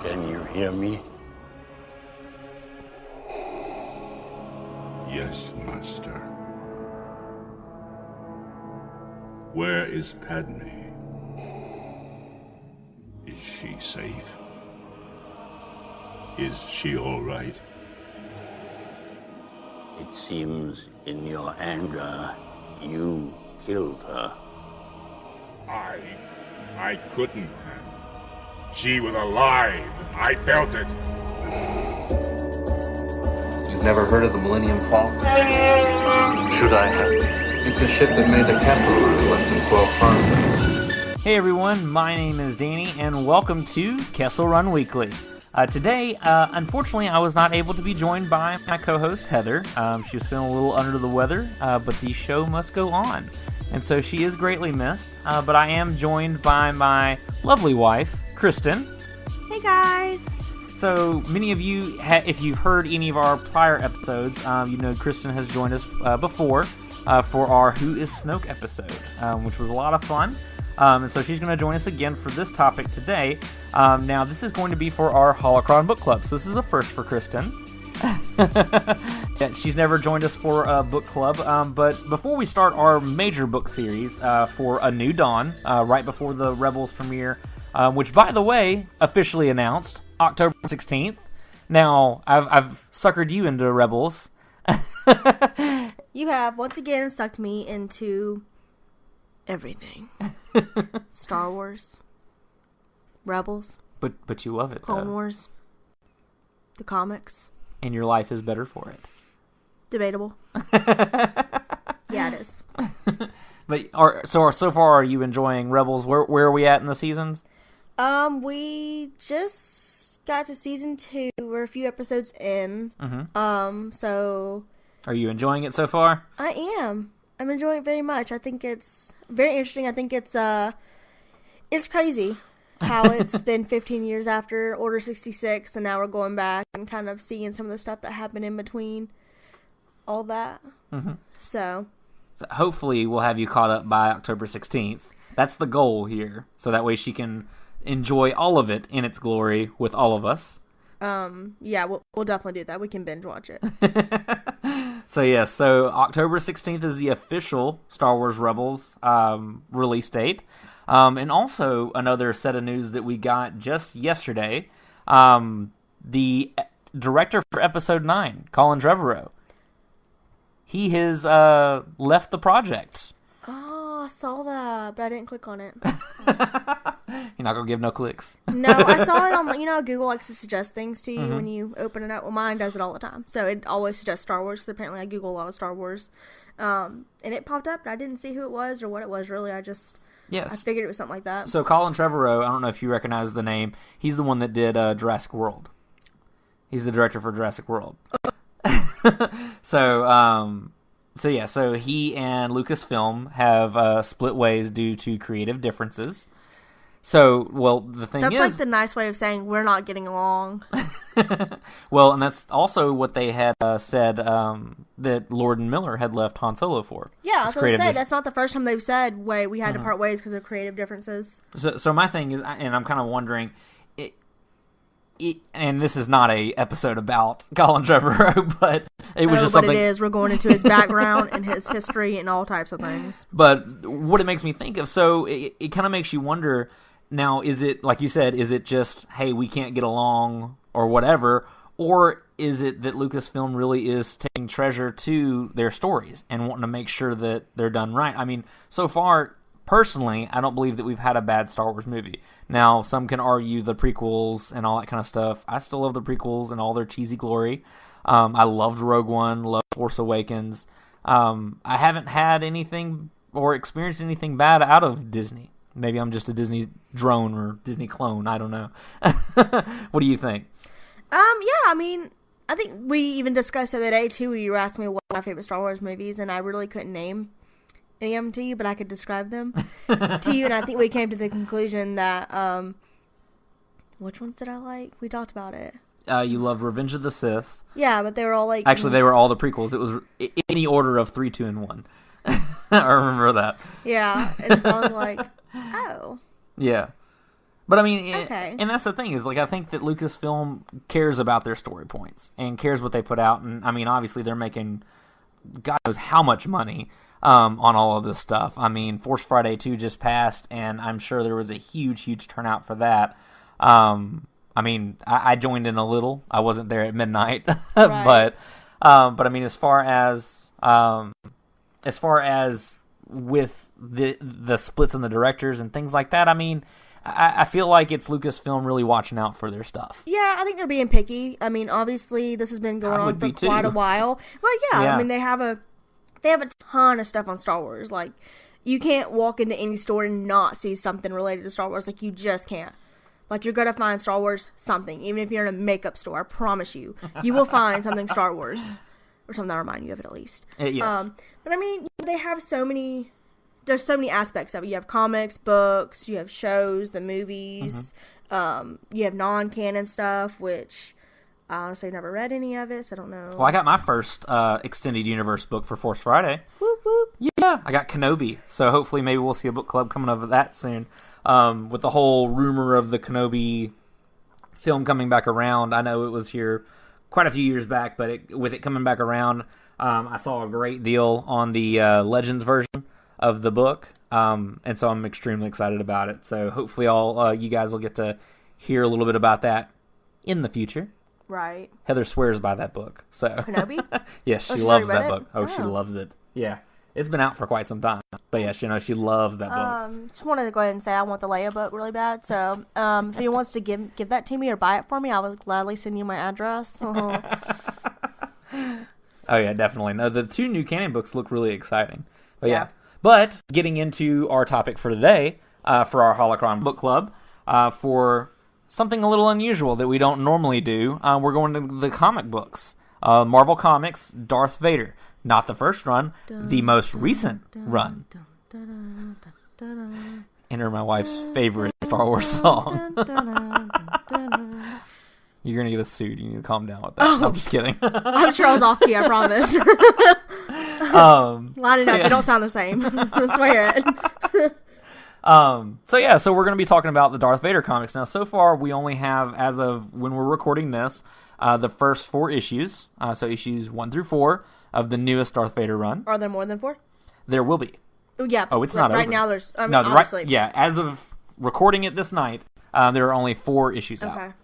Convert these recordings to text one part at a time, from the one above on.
Can you hear me? Yes, Master. Where is Padme? Is she safe? Is she all right? It seems in your anger, you killed her. I couldn't have. She was alive. I felt it. You've never heard of the Millennium Falcon? Should I have? It's a ship that made the castle run in less than 12 parsecs. Hey everyone, my name is Danny, and welcome to Kessel Run Weekly. Today, unfortunately, I was not able to be joined by my co-host, Heather. She was feeling a little under the weather, but the show must go on. And so she is greatly missed, but I am joined by my lovely wife, Kristen. Hey guys! So many of you, if you've heard any of our prior episodes, you know Kristen has joined us before for our Who is Snoke episode, which was a lot of fun. And so she's going to join us again for this topic today. Now, this is going to be for our Holocron Book Club, so this is a first for Kristen. Yeah, she's never joined us for a book club, but before we start our major book series for A New Dawn, right before the Rebels premiere, which, by the way, officially announced October 16th. Now, I've suckered you into Rebels. You have, once again, sucked me into everything. Star Wars. Rebels. But you love it, Clone though. Wars. The comics. And your life is better for it. Debatable. Yeah, it is. But so far, are you enjoying Rebels? Where are we at in the seasons? We just got to season 2. We're a few episodes in. Mm-hmm. So Are you enjoying it so far? I am. I'm enjoying it very much. I think it's very interesting. I think it's crazy how it's been 15 years after Order 66, and now we're going back and kind of seeing some of the stuff that happened in between all that. Mm-hmm. So hopefully we'll have you caught up by October 16th. That's the goal here, so that way she can enjoy all of it in its glory with all of us. Yeah, we'll definitely do that. We can binge watch it. So October 16th is the official Star Wars Rebels release date. And also another set of news that we got just yesterday, the director for Episode 9, Colin Trevorrow, he has left the project. Oh, I saw that, but I didn't click on it. You're not going to give no clicks. No, I saw it on, Google likes to suggest things to you Mm-hmm. when you open it up. Well, mine does it all the time. So it always suggests Star Wars, because apparently I Google a lot of Star Wars. And it popped up, but I didn't see who it was or what it was, really. I figured it was something like that. So Colin Trevorrow, I don't know if you recognize the name. He's the one that did Jurassic World. He's the director for Jurassic World. So he and Lucasfilm have split ways due to creative differences. So, well, the thing That's is... like the nice way of saying we're not getting along. Well, and that's also what they had said that Lord and Miller had left Han Solo for. Yeah, I was going to say, Creative that's not the first time they've said, we had to part ways because of creative differences. So my thing is, and I'm kind of wondering, and this is not a episode about Colin Trevorrow, but it was just something. But it is. We're going into his background and his history and all types of things. But what it makes me think of, so it kind of makes you wonder. Now, is it, like you said, is it just, hey, we can't get along or whatever, or is it that Lucasfilm really is taking treasure to their stories and wanting to make sure that they're done right? I mean, so far, personally, I don't believe that we've had a bad Star Wars movie. Now, some can argue the prequels and all that kind of stuff. I still love the prequels and all their cheesy glory. I loved Rogue One, loved Force Awakens. I haven't had anything or experienced anything bad out of Disney. Maybe I'm just a Disney drone or Disney clone. I don't know. What do you think? Yeah, I mean, I think we even discussed the other day, too, where you were asking me what my favorite Star Wars movies, and I really couldn't name any of them to you, but I could describe them to you, and I think we came to the conclusion that, which ones did I like? We talked about it. You loved Revenge of the Sith. Yeah, but they were all like... Actually, they were all the prequels. It was any order of 3, 2, and 1. I remember that. Yeah, and so I was like, oh. Yeah. But I mean, Okay. and that's the thing is, like, I think that Lucasfilm cares about their story points and cares what they put out. And I mean, obviously, they're making God knows how much money on all of this stuff. I mean, Force Friday 2 just passed, and I'm sure there was a huge, huge turnout for that. I mean, I joined in a little. I wasn't there at midnight, Right. but I mean, as far as with the splits in the directors and things like that, I mean, I feel like it's Lucasfilm really watching out for their stuff. Yeah, I think they're being picky. I mean, obviously, this has been going I on would for be quite too. a while. Well, yeah, Yeah. I mean, they have a ton of stuff on Star Wars. Like, you can't walk into any store and not see something related to Star Wars. Like, you just can't. Like, you're gonna find Star Wars something, even if you're in a makeup store. I promise you, you will find something Star Wars or something that remind you of it at least. Yes. But I mean, they have so many. There's so many aspects of it. You have comics, books, you have shows, the movies. You have non-canon stuff, which I honestly never read any of it, so I don't know. Well, I got my first extended universe book for Force Friday. Whoop whoop. Yeah, I got Kenobi, so hopefully maybe we'll see a book club coming of that soon. With the whole rumor of the Kenobi film coming back around, I know it was here quite a few years back, but with it coming back around, I saw a great deal on the Legends version of the book, and so I'm extremely excited about it. So hopefully all you guys will get to hear a little bit about that in the future. Right. Heather swears by that book. So Kenobi? yes, she she's loves already that read book. it? Oh, she Oh. loves it. Yeah, it's been out for quite some time. But yeah, she loves that book. Just wanted to go ahead and say I want the Leia book really bad. So if anyone wants to give that to me or buy it for me, I would gladly send you my address. Oh yeah, definitely. No, the 2 new canon books look really exciting. But yeah. But getting into our topic for today, for our Holocron Book Club, for something a little unusual that we don't normally do, we're going to the comic books. Marvel Comics, Darth Vader. Not the first run, the most recent run. Enter my wife's favorite Star Wars song. You're going to get a suit. You need to calm down with that. No, I'm just kidding. I'm sure I was off key, I promise. Line it up, they don't sound the same. I swear it. So we're going to be talking about the Darth Vader comics. Now, so far, we only have, as of when we're recording this, the first 4 issues. So issues 1 through 4 of the newest Darth Vader run. Are there more than 4? There will be. Oh, yeah. Oh, it's not right over. now. There's. I mean, No, honestly. as of recording it this night, there are only 4 issues Okay. out.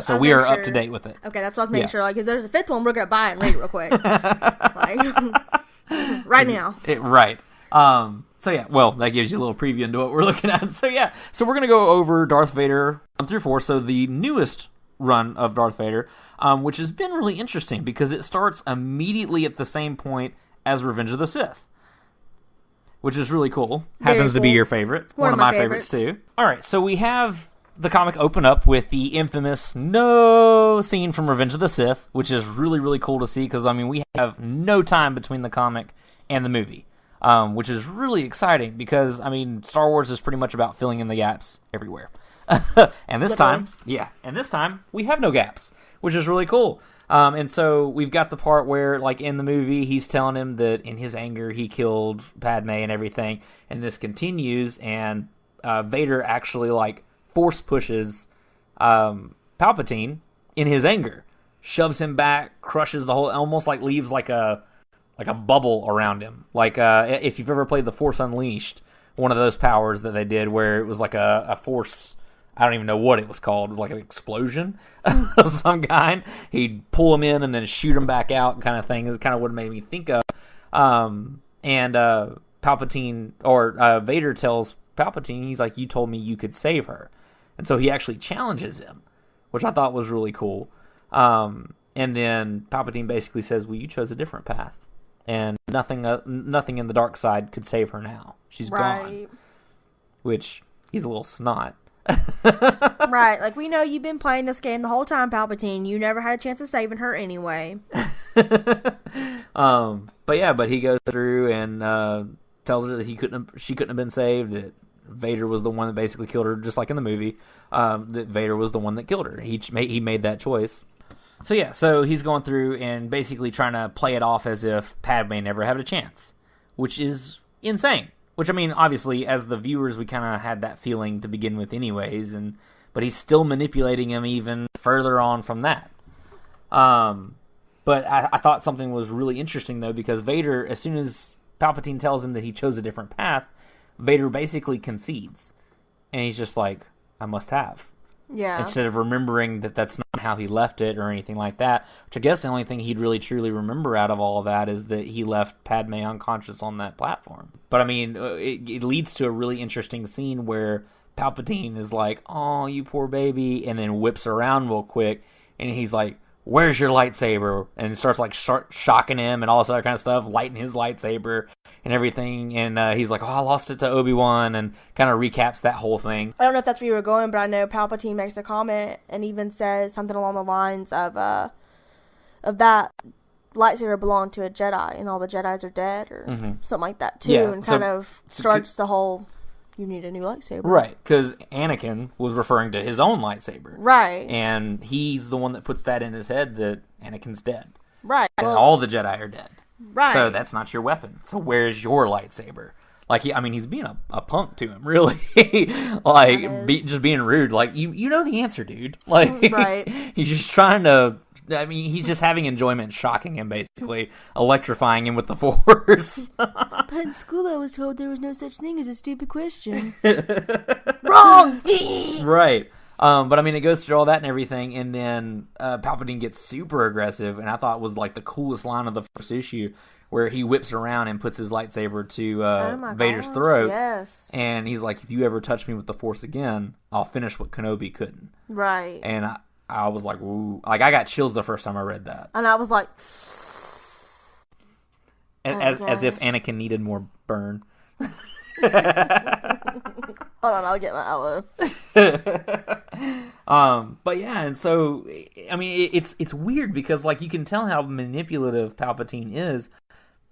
So I we are made up sure- to date with it. Okay, that's what I was making Yeah. sure. Like, because there's a 5th one, we're gonna buy it and read it real quick. Like, right now. Right. So yeah, well, that gives you a little preview into what we're looking at. So yeah, so we're going to go over Darth Vader 1 through 4, so the newest run of Darth Vader, which has been really interesting because it starts immediately at the same point as Revenge of the Sith, which is really cool. Very Happens to be cool. your favorite. One of my favorites favorites. too. All right, so we have the comic open up with the infamous no scene from Revenge of the Sith, which is really, really cool to see because, I mean, we have no time between the comic and the movie, which is really exciting because, I mean, Star Wars is pretty much about filling in the gaps everywhere. And this time, we have no gaps, which is really cool. And so we've got the part where, like, in the movie, he's telling him that in his anger he killed Padme and everything, and this continues, and Vader actually, like, force pushes Palpatine in his anger, shoves him back, crushes the whole, almost like leaves like a bubble around him. Like if you've ever played The Force Unleashed, one of those powers that they did where it was like a force, I don't even know what it was called. It was like an explosion of some kind. He'd pull him in and then shoot him back out, kind of thing. Is kind of what it made me think of. And Palpatine, or Vader tells Palpatine, he's like, "You told me you could save her." And so he actually challenges him, which I thought was really cool. And then Palpatine basically says, "Well, you chose a different path, and nothing in the dark side could save her now. She's gone." Which, he's a little snot. Right, like, we know you've been playing this game the whole time, Palpatine. You never had a chance of saving her anyway. But he goes through and tells her that she couldn't have been saved, that Vader was the one that basically killed her, just like in the movie. That Vader was the one that killed her. He made that choice. So yeah, so he's going through and basically trying to play it off as if Padme never had a chance, which is insane. Which, I mean, obviously, as the viewers, we kind of had that feeling to begin with anyways, but he's still manipulating him even further on from that. But I thought something was really interesting, though, because Vader, as soon as Palpatine tells him that he chose a different path, Vader basically concedes. And he's just like, I must have. Yeah. Instead of remembering that that's not how he left it or anything like that. Which I guess the only thing he'd really truly remember out of all of that is that he left Padme unconscious on that platform. But I mean, it leads to a really interesting scene where Palpatine is like, oh, you poor baby, and then whips around real quick, and he's like, where's your lightsaber? And starts like shocking him and all this other kind of stuff, lighting his lightsaber and everything. And he's like, oh, I lost it to Obi-Wan, and kind of recaps that whole thing. I don't know if that's where you were going, but I know Palpatine makes a comment and even says something along the lines of that lightsaber belonged to a Jedi and all the Jedis are dead, or something like that too, and kind of starts the whole, you need a new lightsaber. Right, because Anakin was referring to his own lightsaber. Right. And he's the one that puts that in his head that Anakin's dead. Right. And all the Jedi are dead. Right. So that's not your weapon. So where's your lightsaber? Like, he's being a punk to him, really. Like, just being rude. Like, you know the answer, dude. Like, right. He's just trying to... I mean, he's just having enjoyment shocking him, basically. Electrifying him with the Force. But in school I was told there was no such thing as a stupid question. Wrong! Right. But I mean, it goes through all that and everything, and then Palpatine gets super aggressive, and I thought was like the coolest line of the first issue, where he whips around and puts his lightsaber to Vader's throat. Yes. And he's like, if you ever touch me with the Force again, I'll finish what Kenobi couldn't. Right. And I was like, ooh. Like, I got chills the first time I read that. And I was like... As if Anakin needed more burn. Hold on, I'll get my aloe. But yeah, and so, I mean, it's weird because, like, you can tell how manipulative Palpatine is.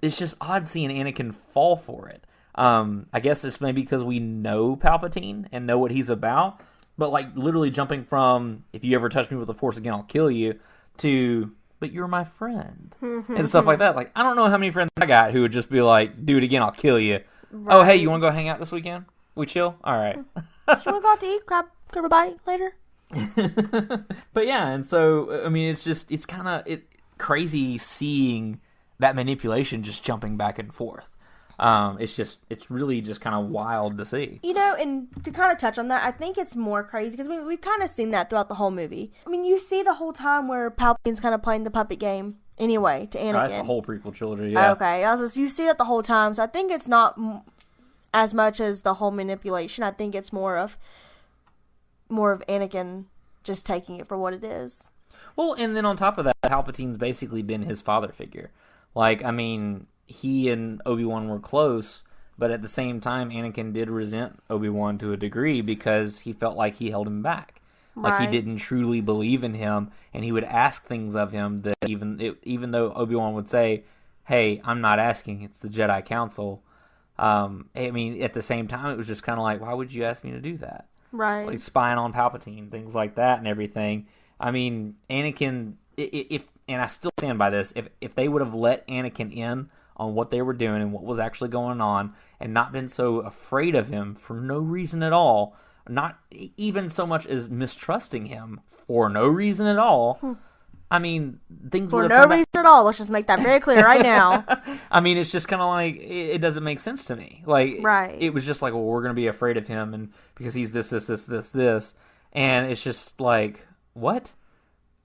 It's just odd seeing Anakin fall for it. I guess it's maybe because we know Palpatine and know what he's about. But, like, literally jumping from, if you ever touch me with the Force again, I'll kill you, to, but you're my friend. And stuff like that. Like, I don't know how many friends I got who would just be like, do it again, I'll kill you. Right. Oh, hey, you want to go hang out this weekend? We chill? All right. You want to go out to eat? Grab a bite later? But yeah, and so, I mean, it's kind of crazy seeing that manipulation just jumping back and forth. It's really just kind of wild to see. You know, and to kind of touch on that, I think it's more crazy because we've kind of seen that throughout the whole movie. I mean, you see the whole time where Palpatine's kind of playing the puppet game anyway to Anakin. That's the whole prequel trilogy, yeah. Okay, so you see that the whole time, so I think it's not as much as the whole manipulation. I think it's more of Anakin just taking it for what it is. Well, and then on top of that, Palpatine's basically been his father figure. Like, I mean, he and Obi-Wan were close, but at the same time, Anakin did resent Obi-Wan to a degree because he felt like he held him back. Like, he didn't truly believe in him, and he would ask things of him that even though Obi-Wan would say, hey, I'm not asking, it's the Jedi Council. I mean, at the same time, it was just kind of like, why would you ask me to do that? Right. Like, spying on Palpatine, things like that and everything. I mean, Anakin, and I still stand by this, if they would have let Anakin in on what they were doing and what was actually going on, and not been so afraid of him for no reason at all, not even so much as mistrusting him for no reason at all. I mean, things for no reason at all. Let's just make that very clear right now. I mean, it's just kind of like, it doesn't make sense to me. Like, right. It was just like, well, we're going to be afraid of him, and because he's this, and it's just like, what?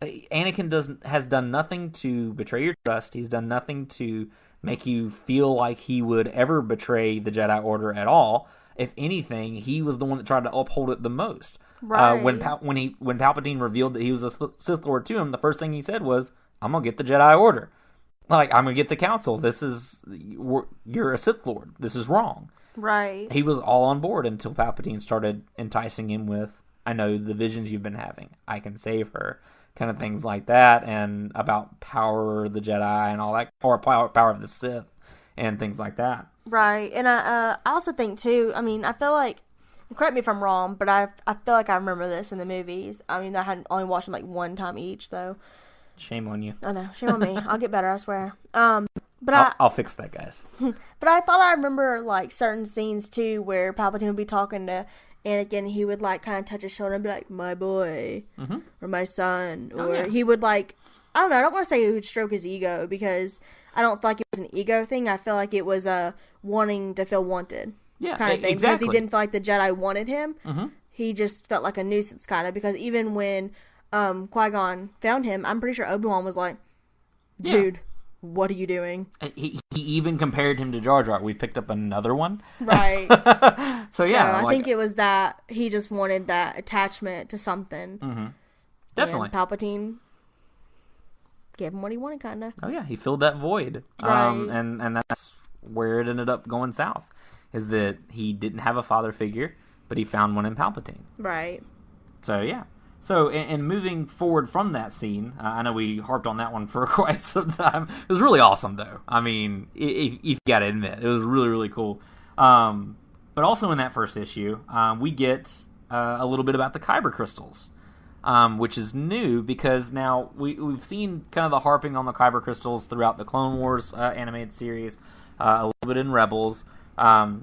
Anakin has done nothing to betray your trust. He's done nothing to make you feel like he would ever betray the Jedi Order at all. If anything, he was the one that tried to uphold it the most. Right. When Palpatine revealed that he was a Sith Lord to him, the first thing he said was, I'm going to get the Jedi Order. Like, I'm going to get the Council. You're a Sith Lord. This is wrong. Right. He was all on board until Palpatine started enticing him with, I know the visions you've been having. I can save her. Kind of things like that, and about power of the Jedi and all that, or power of the Sith, and things like that. Right, and I also think too. I mean, I feel like, correct me if I'm wrong, but I feel like I remember this in the movies. I mean, I had only watched them like one time each, though. Shame on you. I know, shame on me. I'll get better, I swear. But I'll fix that, guys. But I thought I remember like certain scenes too where Palpatine would be talking to Anakin, and he would like kind of touch his shoulder and be like, "My boy," or "My son," or he would like, I don't know. I don't want to say he would stroke his ego because I don't feel like it was an ego thing. I feel like it was a wanting to feel wanted kind of thing because he didn't feel like the Jedi wanted him. He just felt like a nuisance kind of because even when Qui-Gon found him, I'm pretty sure Obi-Wan was like, "Dude, what are you doing?" He even compared him to Jar Jar. We picked up another one. Right. So yeah. I think it was that he just wanted that attachment to something. Definitely. And Palpatine gave him what he wanted, kind of. Oh yeah, he filled that void. Right. And that's where it ended up going south, is that he didn't have a father figure, but he found one in Palpatine. Right. So yeah. So, and moving forward from that scene, I know we harped on that one for quite some time. It was really awesome, though. I mean, you've got to admit, it was really, really cool. But also in that first issue, we get a little bit about the Kyber Crystals, which is new because now we've seen kind of the harping on the Kyber Crystals throughout the Clone Wars animated series, a little bit in Rebels.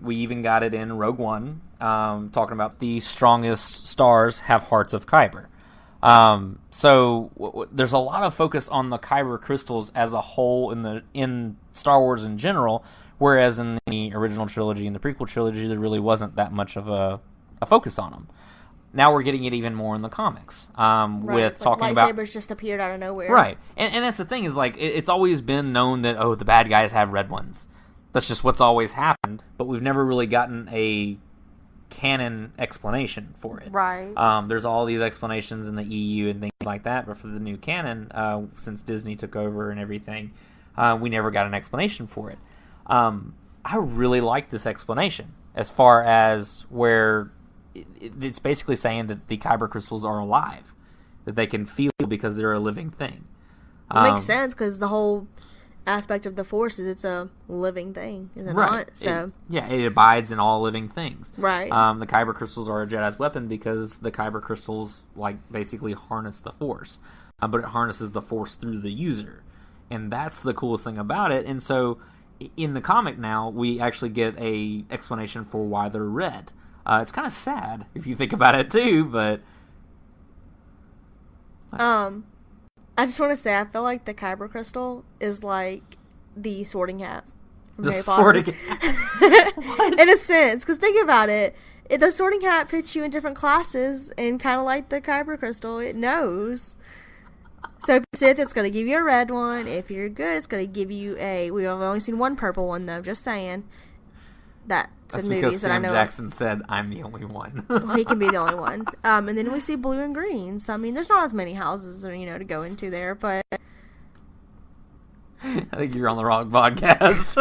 We even got it in Rogue One, talking about the strongest stars have hearts of Kyber. So there's a lot of focus on the Kyber crystals as a whole in Star Wars in general, whereas in the original trilogy and the prequel trilogy there really wasn't that much of a focus on them. Now we're getting it even more in the comics, with talking about lightsabers just appeared out of nowhere, right? And that's the thing is like it's always been known that the bad guys have red ones. That's just what's always happened, but we've never really gotten a canon explanation for it. Right. There's all these explanations in the EU and things like that, but for the new canon, since Disney took over and everything, we never got an explanation for it. I really like this explanation as far as where it's basically saying that the Kyber crystals are alive, that they can feel because they're a living thing. It makes sense because the whole aspect of the Force is it's a living thing, is it right. not? So it abides in all living things. Right. The Kyber crystals are a Jedi's weapon because the Kyber crystals basically harness the Force, but it harnesses the Force through the user, and that's the coolest thing about it. And so, in the comic now, we actually get a explanation for why they're red. It's kind of sad if you think about it too, but I just want to say, I feel like the Kyber crystal is like the sorting hat from Harry Potter. In a sense, because think about it. The sorting hat puts you in different classes, and kind of like the Kyber crystal, it knows. So if you're Sith, it's going to give you a red one. If you're good, it's going to give you we've only seen one purple one, though, just saying. That's in movies that I know Sam Jackson said, "I'm the only one." Well, he can be the only one. And then we see blue and green. So I mean, there's not as many houses, to go into there. But I think you're on the wrong podcast.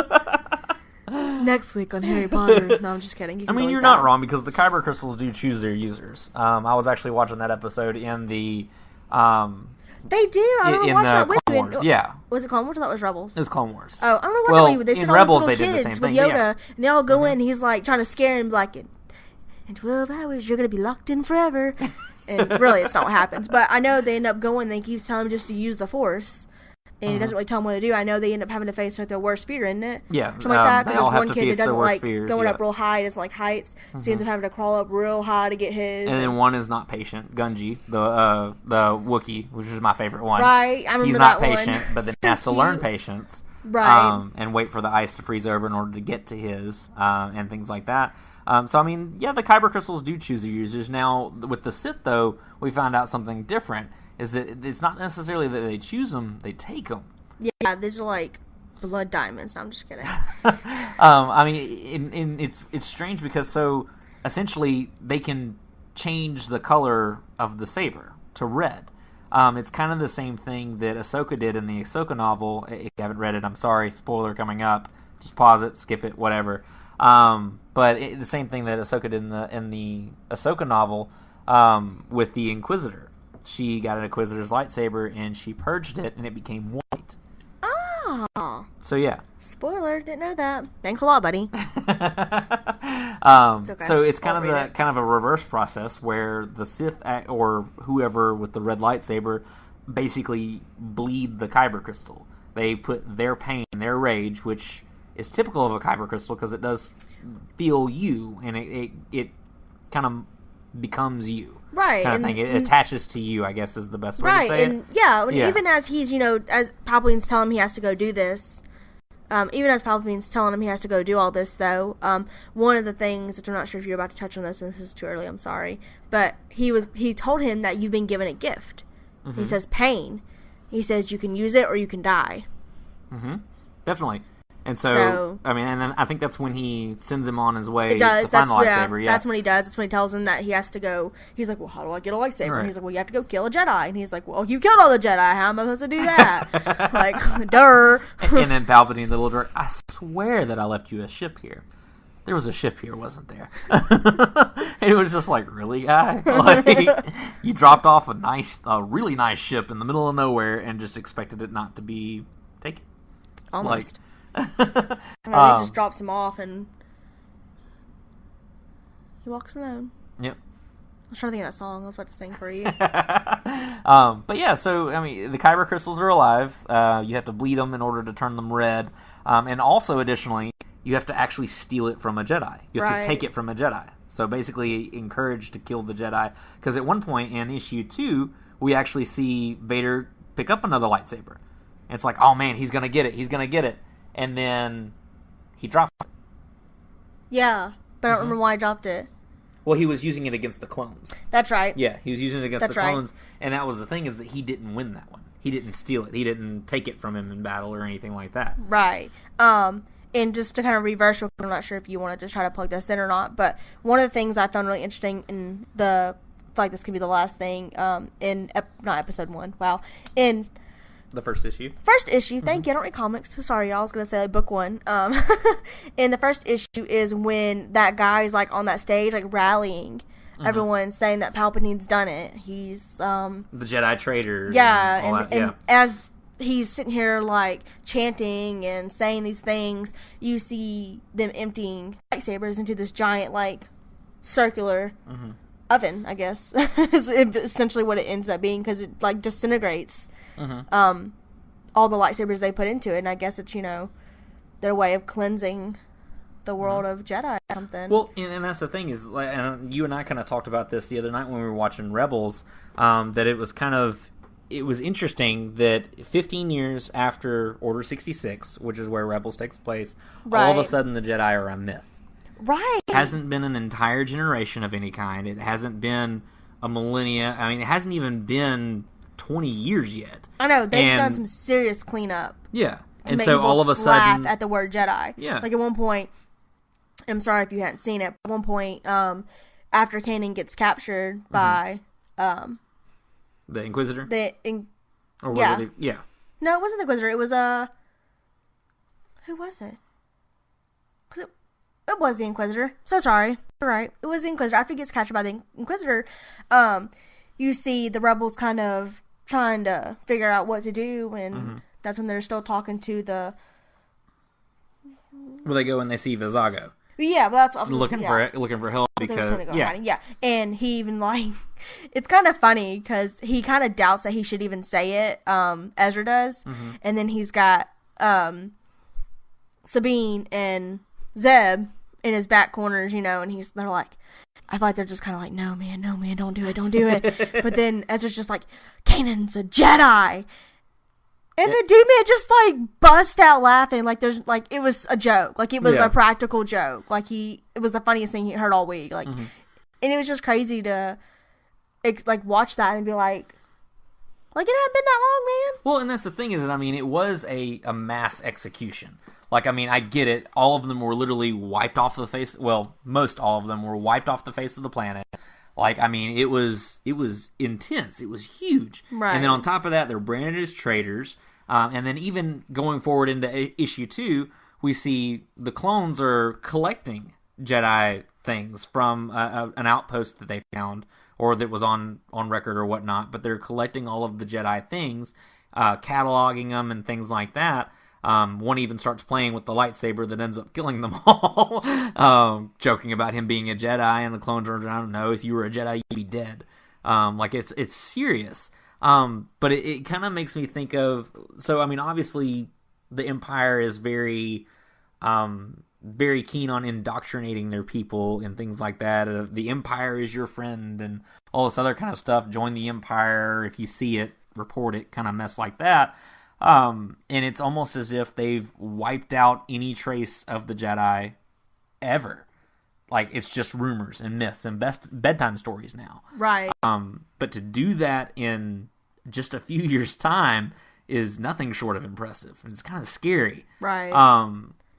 Next week on Harry Potter. No, I'm just kidding. I mean, you're not wrong because the Kyber crystals do choose their users. I was actually watching that episode in the. They do. I don't watch that with Clone Wars. Yeah. Was it Clone Wars or that was Rebels? It was Clone Wars. Oh, I don't know what they said all Rebels, these little they did the kids same with thing, Yoda, yeah. and they all go in, and he's like trying to scare him, like, in 12 hours you're gonna be locked in forever. And really, it's not what happens. But I know they end up going. They keep telling him just to use the Force, and he doesn't really tell them what to do. I know they end up having to face their worst fear, isn't it? Yeah, something like that. Because they all there's have one to kid face that doesn't their worst like fears, going yeah. up real high. Doesn't like heights, so he ends up having to crawl up real high to get his. And then one is not patient. Gunji, the Wookiee, which is my favorite one. Right, I remember He's that not patient, one. but then he has to learn patience. Right. And wait for the ice to freeze over in order to get to his, and things like that. So, I mean, yeah, the Kyber crystals do choose their users. Now, with the Sith, though, we found out something different. Is that it's not necessarily that they choose them, they take them. Yeah, these are like blood diamonds. No, I'm just kidding. I mean, it's strange because, so, essentially, they can change the color of the saber to red. It's kind of the same thing that Ahsoka did in the Ahsoka novel. If you haven't read it, I'm sorry, spoiler coming up. Just pause it, skip it, whatever. But the same thing that Ahsoka did in the Ahsoka novel with the Inquisitor. She got an Inquisitor's lightsaber and she purged it, and it became white. Oh. So yeah. Spoiler, didn't know that. Thanks a lot, buddy. It's okay. So it's kind of a reverse process where the Sith or whoever with the red lightsaber basically bleed the Kyber crystal. They put their pain in their rage, which is typical of a Kyber crystal because it does feel you, and it kind of becomes you. Right. Kind of thing. It attaches to you, I guess, is the best way to say it. And even as he's, as Palpatine's telling him he has to go do this, even as Palpatine's telling him he has to go do all this, though, one of the things, which I'm not sure if you're about to touch on this, and this is too early, I'm sorry, but he told him that you've been given a gift. Mm-hmm. He says pain. He says you can use it or you can die. Mm-hmm. Definitely. And so, I mean, and then I think that's when he sends him on his way to find the lightsaber. That's when he does. That's when he tells him that he has to go. He's like, well, how do I get a lightsaber? Right. And he's like, well, you have to go kill a Jedi. And he's like, well, you killed all the Jedi. How am I supposed to do that? Like, duh. And then Palpatine, the little jerk, I swear that I left you a ship here. There was a ship here, wasn't there? It was just like, really, guy? Like, you dropped off a really nice ship in the middle of nowhere and just expected it not to be taken. Almost. He just drops him off and he walks alone. Yep. I was trying to think of that song I was about to sing for you. But yeah, so, I mean, the Kyber crystals are alive. You have to bleed them in order to turn them red. And also, additionally, you have to actually steal it from a Jedi. You have to take it from a Jedi. So basically, encouraged to kill the Jedi. Because at one point in issue 2, we actually see Vader pick up another lightsaber. And it's like, oh man, he's going to get it. He's going to get it. And then he dropped it. Yeah, but I don't remember why I dropped it. Well, he was using it against the clones. That's right. Yeah, he was using it against the clones. And that was the thing, is that he didn't win that one. He didn't steal it. He didn't take it from him in battle or anything like that. Right. And just to kind of reverse, I'm not sure if you want to just try to plug this in or not, but one of the things I found really interesting in I feel like this could be the last thing, in, not episode 1, wow, in the first issue. Thank you. I don't read comics. So sorry, y'all. I was going to say like book 1. In the first issue is when that guy's like on that stage, like rallying everyone, saying that Palpatine's done it. He's the Jedi traitor. Yeah, and as he's sitting here like chanting and saying these things, you see them emptying lightsabers into this giant like circular oven, I guess. Is essentially what it ends up being, because it like disintegrates all the lightsabers they put into it, and I guess it's their way of cleansing the world of Jedi or something. Well, and that's the thing is, like, and you and I kind of talked about this the other night when we were watching Rebels, that it was interesting that 15 years after Order 66, which is where Rebels takes place, all of a sudden the Jedi are a myth. Right. It hasn't been an entire generation of any kind. It hasn't been a millennia. I mean, it hasn't even been 20 years yet. I know. They've done some serious cleanup. Yeah. To and make so all of a sudden, laugh at the word Jedi. Yeah. Like at one point, I'm sorry if you hadn't seen it, but at one point, after Kanan gets captured by the Inquisitor? Or was it? Yeah. No, it wasn't the Inquisitor. It was who was it? It was the Inquisitor. So sorry. You're right. It was the Inquisitor. After he gets captured by the Inquisitor, you see the rebels kind of trying to figure out what to do, and that's when they're still talking to the... Well, they go and they see Vizago. Yeah, but that's what I was looking for help because and he even like, it's kind of funny because he kind of doubts that he should even say it. Ezra does, and then he's got Sabine and Zeb in his back corners, and they're like, I feel like they're just kind of like, no man, don't do it. But then Ezra's just like, Kanan's a Jedi. And the dude man just like bust out laughing like there's like it was a joke, like it was a practical joke, like it was the funniest thing he heard all week, like, and it was just crazy to like watch that and be like it hadn't been that long, man. Well, and that's the thing is that, I mean, it was a mass execution. Like, I mean, I get it. All of them were literally wiped off the face. Well, most all of them were wiped off the face of the planet. Like, I mean, it was intense. It was huge. Right. And then on top of that, they're branded as traitors. And then even going forward into issue 2, we see the clones are collecting Jedi things from an outpost that they found, or that was on record or whatnot. But they're collecting all of the Jedi things, cataloging them and things like that. One even starts playing with the lightsaber that ends up killing them all, joking about him being a Jedi, and the clones are, I don't know, if you were a Jedi, you'd be dead. Like, it's serious. But it kind of makes me think of, so, I mean, obviously, the Empire is very very keen on indoctrinating their people and things like that. The Empire is your friend and all this other kind of stuff. Join the Empire. If you see it, report it, kind of mess like that. And it's almost as if they've wiped out any trace of the Jedi ever. Like, it's just rumors and myths and bedtime stories now. Right. But to do that in just a few years' time is nothing short of impressive. And it's kind of scary. Right.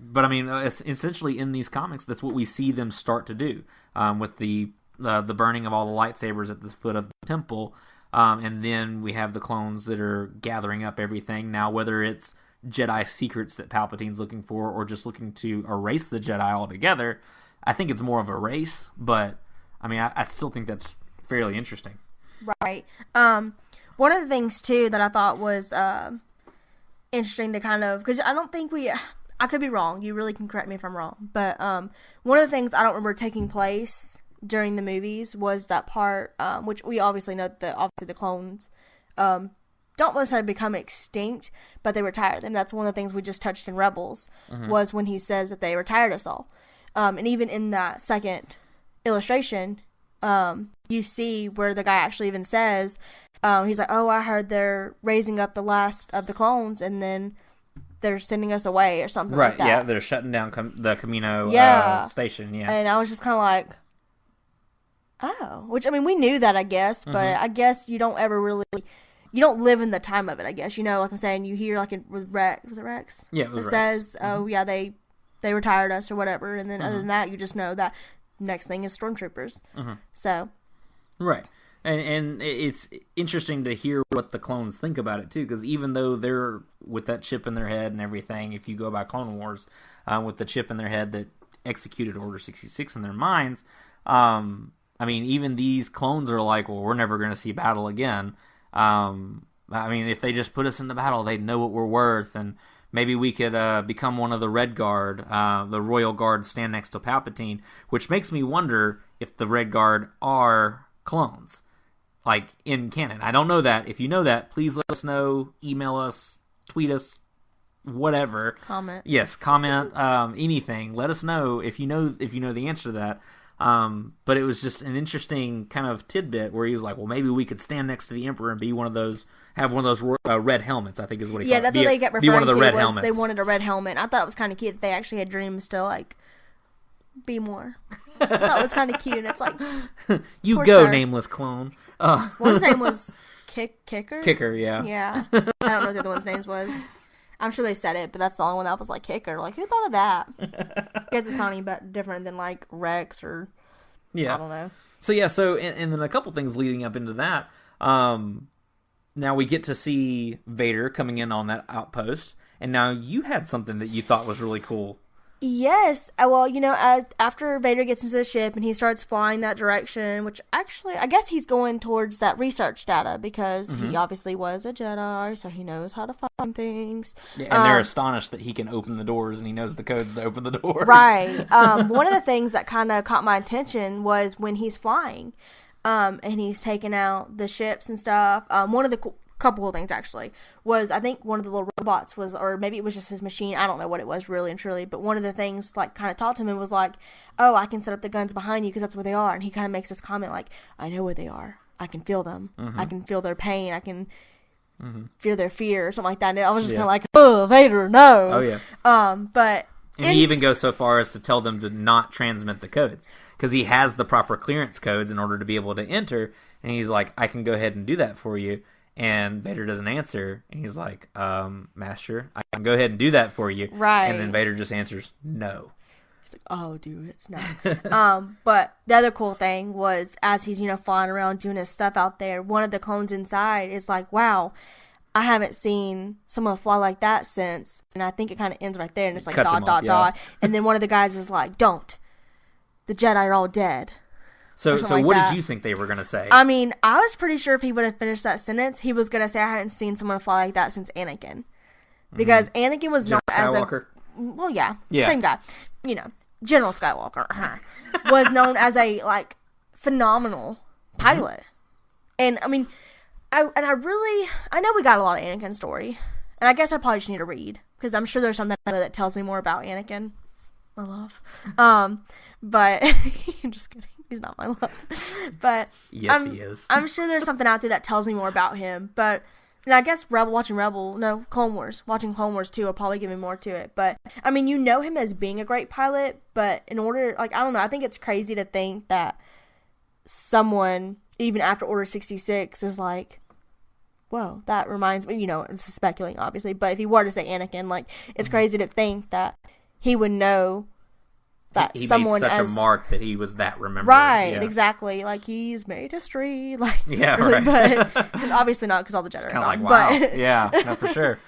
But I mean, essentially in these comics, that's what we see them start to do, with the burning of all the lightsabers at the foot of the temple, and then we have the clones that are gathering up everything. Now, whether it's Jedi secrets that Palpatine's looking for, or just looking to erase the Jedi altogether, I think it's more of a race. But I mean, I still think that's fairly interesting. Right. One of the things too that I thought was interesting to kind of, because I don't think I could be wrong. You really can correct me if I'm wrong. But one of the things I don't remember taking place during the movies was that part, which we obviously know that obviously the clones don't necessarily become extinct, but they retire them. That's one of the things we just touched in Rebels, was when he says that they retired us all. And even in that second illustration, you see where the guy actually even says, he's like, oh, I heard they're raising up the last of the clones, and then they're sending us away or something like that. Right, yeah, they're shutting down the Camino station, yeah. And I was just kind of like, oh. Which, I mean, we knew that, I guess, but I guess you don't ever really, you don't live in the time of it, I guess. You know, like I'm saying, you hear, like, with Rex, was it Rex? Yeah, it was Rex. Says, oh, yeah, they retired us or whatever, and then other than that, you just know that next thing is stormtroopers. So. Right. And it's interesting to hear what the clones think about it, too, because even though they're with that chip in their head and everything, if you go by Clone Wars, with the chip in their head that executed Order 66 in their minds, I mean, even these clones are like, well, we're never going to see battle again. I mean, if they just put us in the battle, they'd know what we're worth, and maybe we could become one of the Red Guard, the Royal Guard, stand next to Palpatine, which makes me wonder if the Red Guard are clones. Like, in canon. I don't know that. If you know that, please let us know. Email us, tweet us, whatever. Comment. Yes, comment, anything. Let us know if you know the answer to that. But it was just an interesting kind of tidbit where he was like, well, maybe we could stand next to the Emperor and be one of those, have one of those red helmets, I think is what he called it. Yeah, that's what they kept referring one of the to, red was helmets. They wanted a red helmet. I thought it was kind of cute that they actually had dreams to, like, be more. I thought it was kind of cute, and it's like, you go, sir. Nameless clone. One's name was Kicker? Kicker, yeah. Yeah. I don't know what the other one's name was. I'm sure they said it, but that's the only one that was like Kicker. Like, who thought of that? I guess it's not any different than, like, Rex or, I don't know. So, yeah, and then a couple things leading up into that. Now we get to see Vader coming in on that outpost, and now you had something that you thought was really cool. Yes. Well, you know, after Vader gets into the ship and he starts flying that direction, which actually, I guess he's going towards that research data because he obviously was a Jedi, so he knows how to find things. Yeah, and they're astonished that he can open the doors and he knows the codes to open the doors. Right. One of the things that kind of caught my attention was when he's flying, and he's taking out the ships and stuff. One of the couple of things actually was, I think one of the little robots was, or maybe it was just his machine, I don't know what it was really and truly, but one of the things like kind of taught to him and was like, oh, I can set up the guns behind you because that's where they are. And he kind of makes this comment like, I know where they are, I can feel them, I can feel their pain, I can feel their fear or something like that. And I was just kind of like, oh, Vader, no. Oh yeah. But and he even goes so far as to tell them to not transmit the codes because he has the proper clearance codes in order to be able to enter, and he's like, I can go ahead and do that for you. And Vader doesn't answer, and he's like, Master, I can go ahead and do that for you. Right. And then Vader just answers, no. He's like, oh, do it. No. But the other cool thing was, as he's, flying around doing his stuff out there, one of the clones inside is like, wow, I haven't seen someone fly like that since. And I think it kind of ends right there, and it's like, dot. And then one of the guys is like, don't. The Jedi are all dead. So what did you think they were going to say? I mean, I was pretty sure if he would have finished that sentence, he was going to say, I hadn't seen someone fly like that since Anakin. Because Anakin was known as Skywalker? Well, yeah, same guy. General Skywalker was known as a, like, phenomenal pilot. And, I mean, I know we got a lot of Anakin story. And I guess I probably just need to read. because I'm sure there's something out there that tells me more about Anakin, my love. But I'm just kidding. He's not my love. But yes, he is. I'm sure there's something out there that tells me more about him. But and I guess Clone Wars, watching Clone Wars too will probably give me more to it. But I mean, you know him as being a great pilot, but in order, like, I don't know, I think it's crazy to think that someone, even after Order 66, is like, whoa, that reminds me, this is speculating, obviously, but if he were to say Anakin, like, it's crazy to think that he would know that he someone made such as a mark that he was that remembered. Right, yeah. Exactly. Like, he's made history. Like, yeah, really, right. But obviously not, because all the Jedi are Kind gone. of like, wow. But, yeah, no, for sure.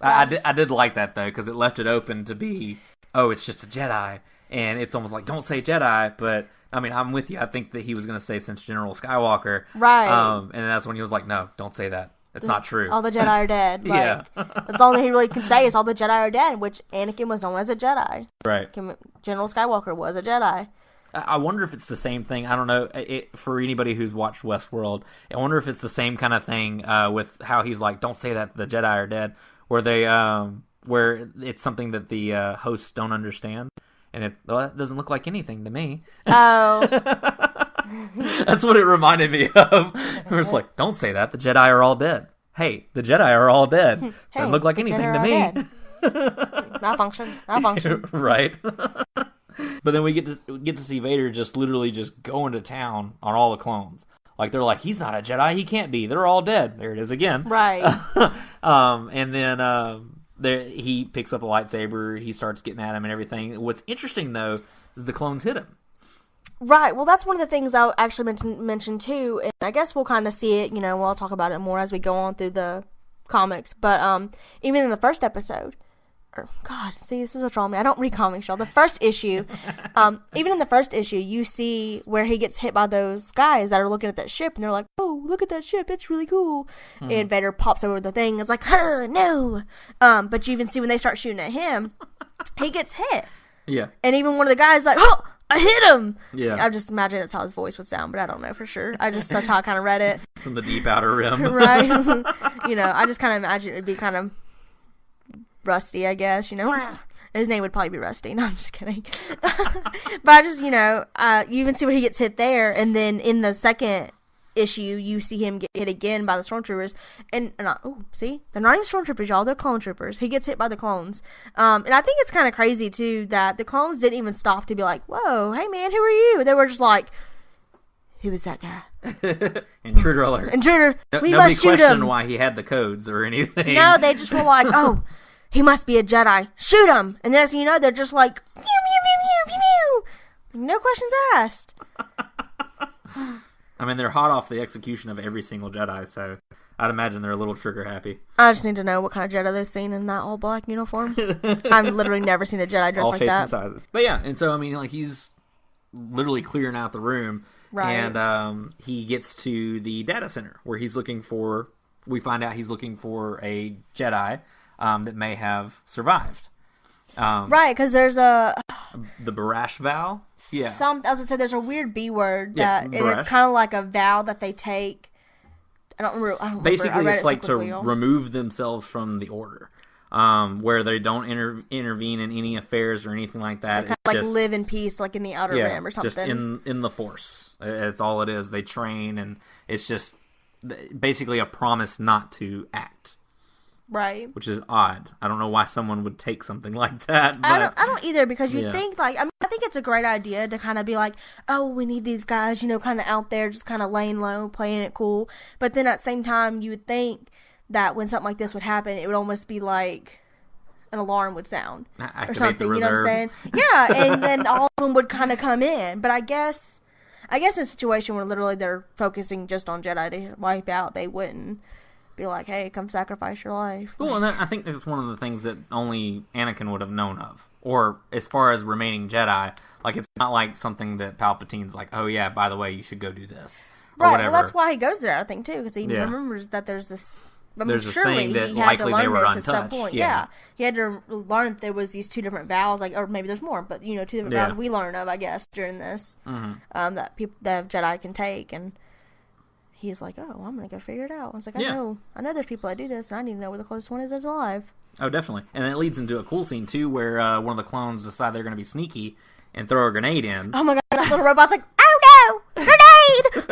I did like that, though, because it left it open to be, oh, it's just a Jedi, and it's almost like, don't say Jedi, but, I mean, I'm with you. I think that he was going to say since General Skywalker. Right. And that's when he was like, no, don't say that. It's not true. All the Jedi are dead. Like, yeah. That's all that he really can say is all the Jedi are dead, which Anakin was known as a Jedi. Right. General Skywalker was a Jedi. I wonder if it's the same thing. I don't know. For anybody who's watched Westworld, I wonder if it's the same kind of thing with how he's like, don't say that the Jedi are dead, where they where it's something that the hosts don't understand. And that doesn't look like anything to me. Oh. That's what it reminded me of. It was like, don't say that. The Jedi are all dead. Hey, the Jedi are all dead. Hey, doesn't look like anything to me. Malfunction. Right. But then we get to see Vader just literally just going to town on all the clones. Like, they're like, he's not a Jedi. He can't be. They're all dead. There it is again. Right. And then he picks up a lightsaber. He starts getting at him and everything. What's interesting, though, is the clones hit him. Right. Well, that's one of the things I'll actually mention too, and I guess we'll kind of see it, we'll talk about it more as we go on through the comics, but even in the first episode, this is what's wrong with me. I don't read comics, y'all. The first issue, even in the first issue, you see where he gets hit by those guys that are looking at that ship, and they're like, oh, look at that ship, it's really cool. And Vader pops over the thing, and it's like, huh, no. But you even see when they start shooting at him, he gets hit. Yeah. And even one of the guys like, oh, I hit him. Yeah. I just imagine that's how his voice would sound, but I don't know for sure. That's how I kind of read it. From the deep outer rim. Right. I just kind of imagine it would be kind of Rusty, I guess, His name would probably be Rusty. No, I'm just kidding. But I just, you even see where he gets hit there, and then in the second issue, you see him get hit again by the stormtroopers, and see, they're not even stormtroopers, y'all, they're clone troopers. He gets hit by the clones, and I think it's kind of crazy too that the clones didn't even stop to be like, whoa, hey man, who are you? They were just like, who is that guy? Intruder alert. Intruder. We Nobody must shoot him. questioned why he had the codes or anything. No, they just were like, oh, he must be a Jedi, shoot him. And then, they're just like, pew, pew, pew, pew, pew, pew. No questions asked. I mean, they're hot off the execution of every single Jedi, so I'd imagine they're a little trigger happy. I just need to know what kind of Jedi they've seen in that all black uniform. I've literally never seen a Jedi dressed all like shapes that. and sizes. But yeah, and so I mean, like, he's literally clearing out the room, right? And he gets to the data center where he's looking for. We find out he's looking for a Jedi that may have survived. Right, because there's the Barash vow. Yeah. I was gonna say there's a weird B word that, and Barash. it's kind of like a vow that they take. I don't remember. Basically, it's like so to remove themselves from the order, where they don't intervene in any affairs or anything like that. Kind of like live in peace, like in the outer rim or something. Just in the Force. It's all it is. They train, and it's just basically a promise not to act. Right. Which is odd. I don't know why someone would take something like that. But, I don't either, because you think, like, I think it's a great idea to kind of be like, oh, we need these guys, kind of out there, just kind of laying low, playing it cool. But then at the same time, you would think that when something like this would happen, it would almost be like an alarm would sound or something. You know what I'm saying? Yeah, and then all of them would kind of come in. But I guess in a situation where literally they're focusing just on Jedi to wipe out, they wouldn't be like, hey, come sacrifice your life. Cool, and I think that's one of the things that only Anakin would have known of. Or as far as remaining Jedi, like, it's not like something that Palpatine's like, oh yeah, by the way, you should go do this. Or right, whatever. Well, that's why he goes there, I think, too, because he remembers that there's this... There's this surely thing that he had to likely they learn were this at some untouched. point. Yeah. He had to learn that there was these two different vows, like, or maybe there's more, but two different vows we learn of, I guess, during this, that people that Jedi can take, and he's like, oh, I'm gonna go figure it out. I was like, I know there's people that do this, and I need to know where the closest one is that's alive. Oh, definitely. And it leads into a cool scene, too, where one of the clones decide they're going to be sneaky and throw a grenade in. Oh my god, that little robot's like, oh no! Grenade!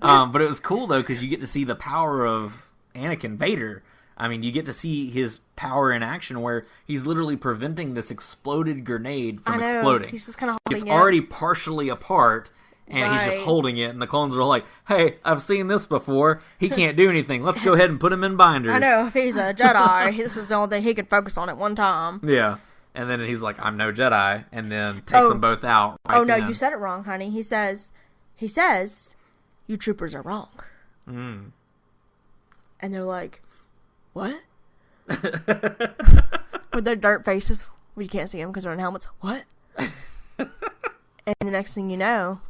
But it was cool, though, because you get to see the power of Anakin Vader. I mean, you get to see his power in action where he's literally preventing this exploded grenade from exploding. He's just kind of holding It's already partially apart, and he's just Right. holding it, and the clones are like, hey, I've seen this before. He can't do anything. Let's go ahead and put him in binders. I know, if he's a Jedi, this is the only thing he can focus on at one time. Yeah. And then he's like, I'm no Jedi, and then takes them both out. Right Oh no, then. you said it wrong, honey. He says, you troopers are wrong. Mm. And they're like, what? With their dirt faces. Well, you can't see them because they're in helmets. What? And the next thing you know,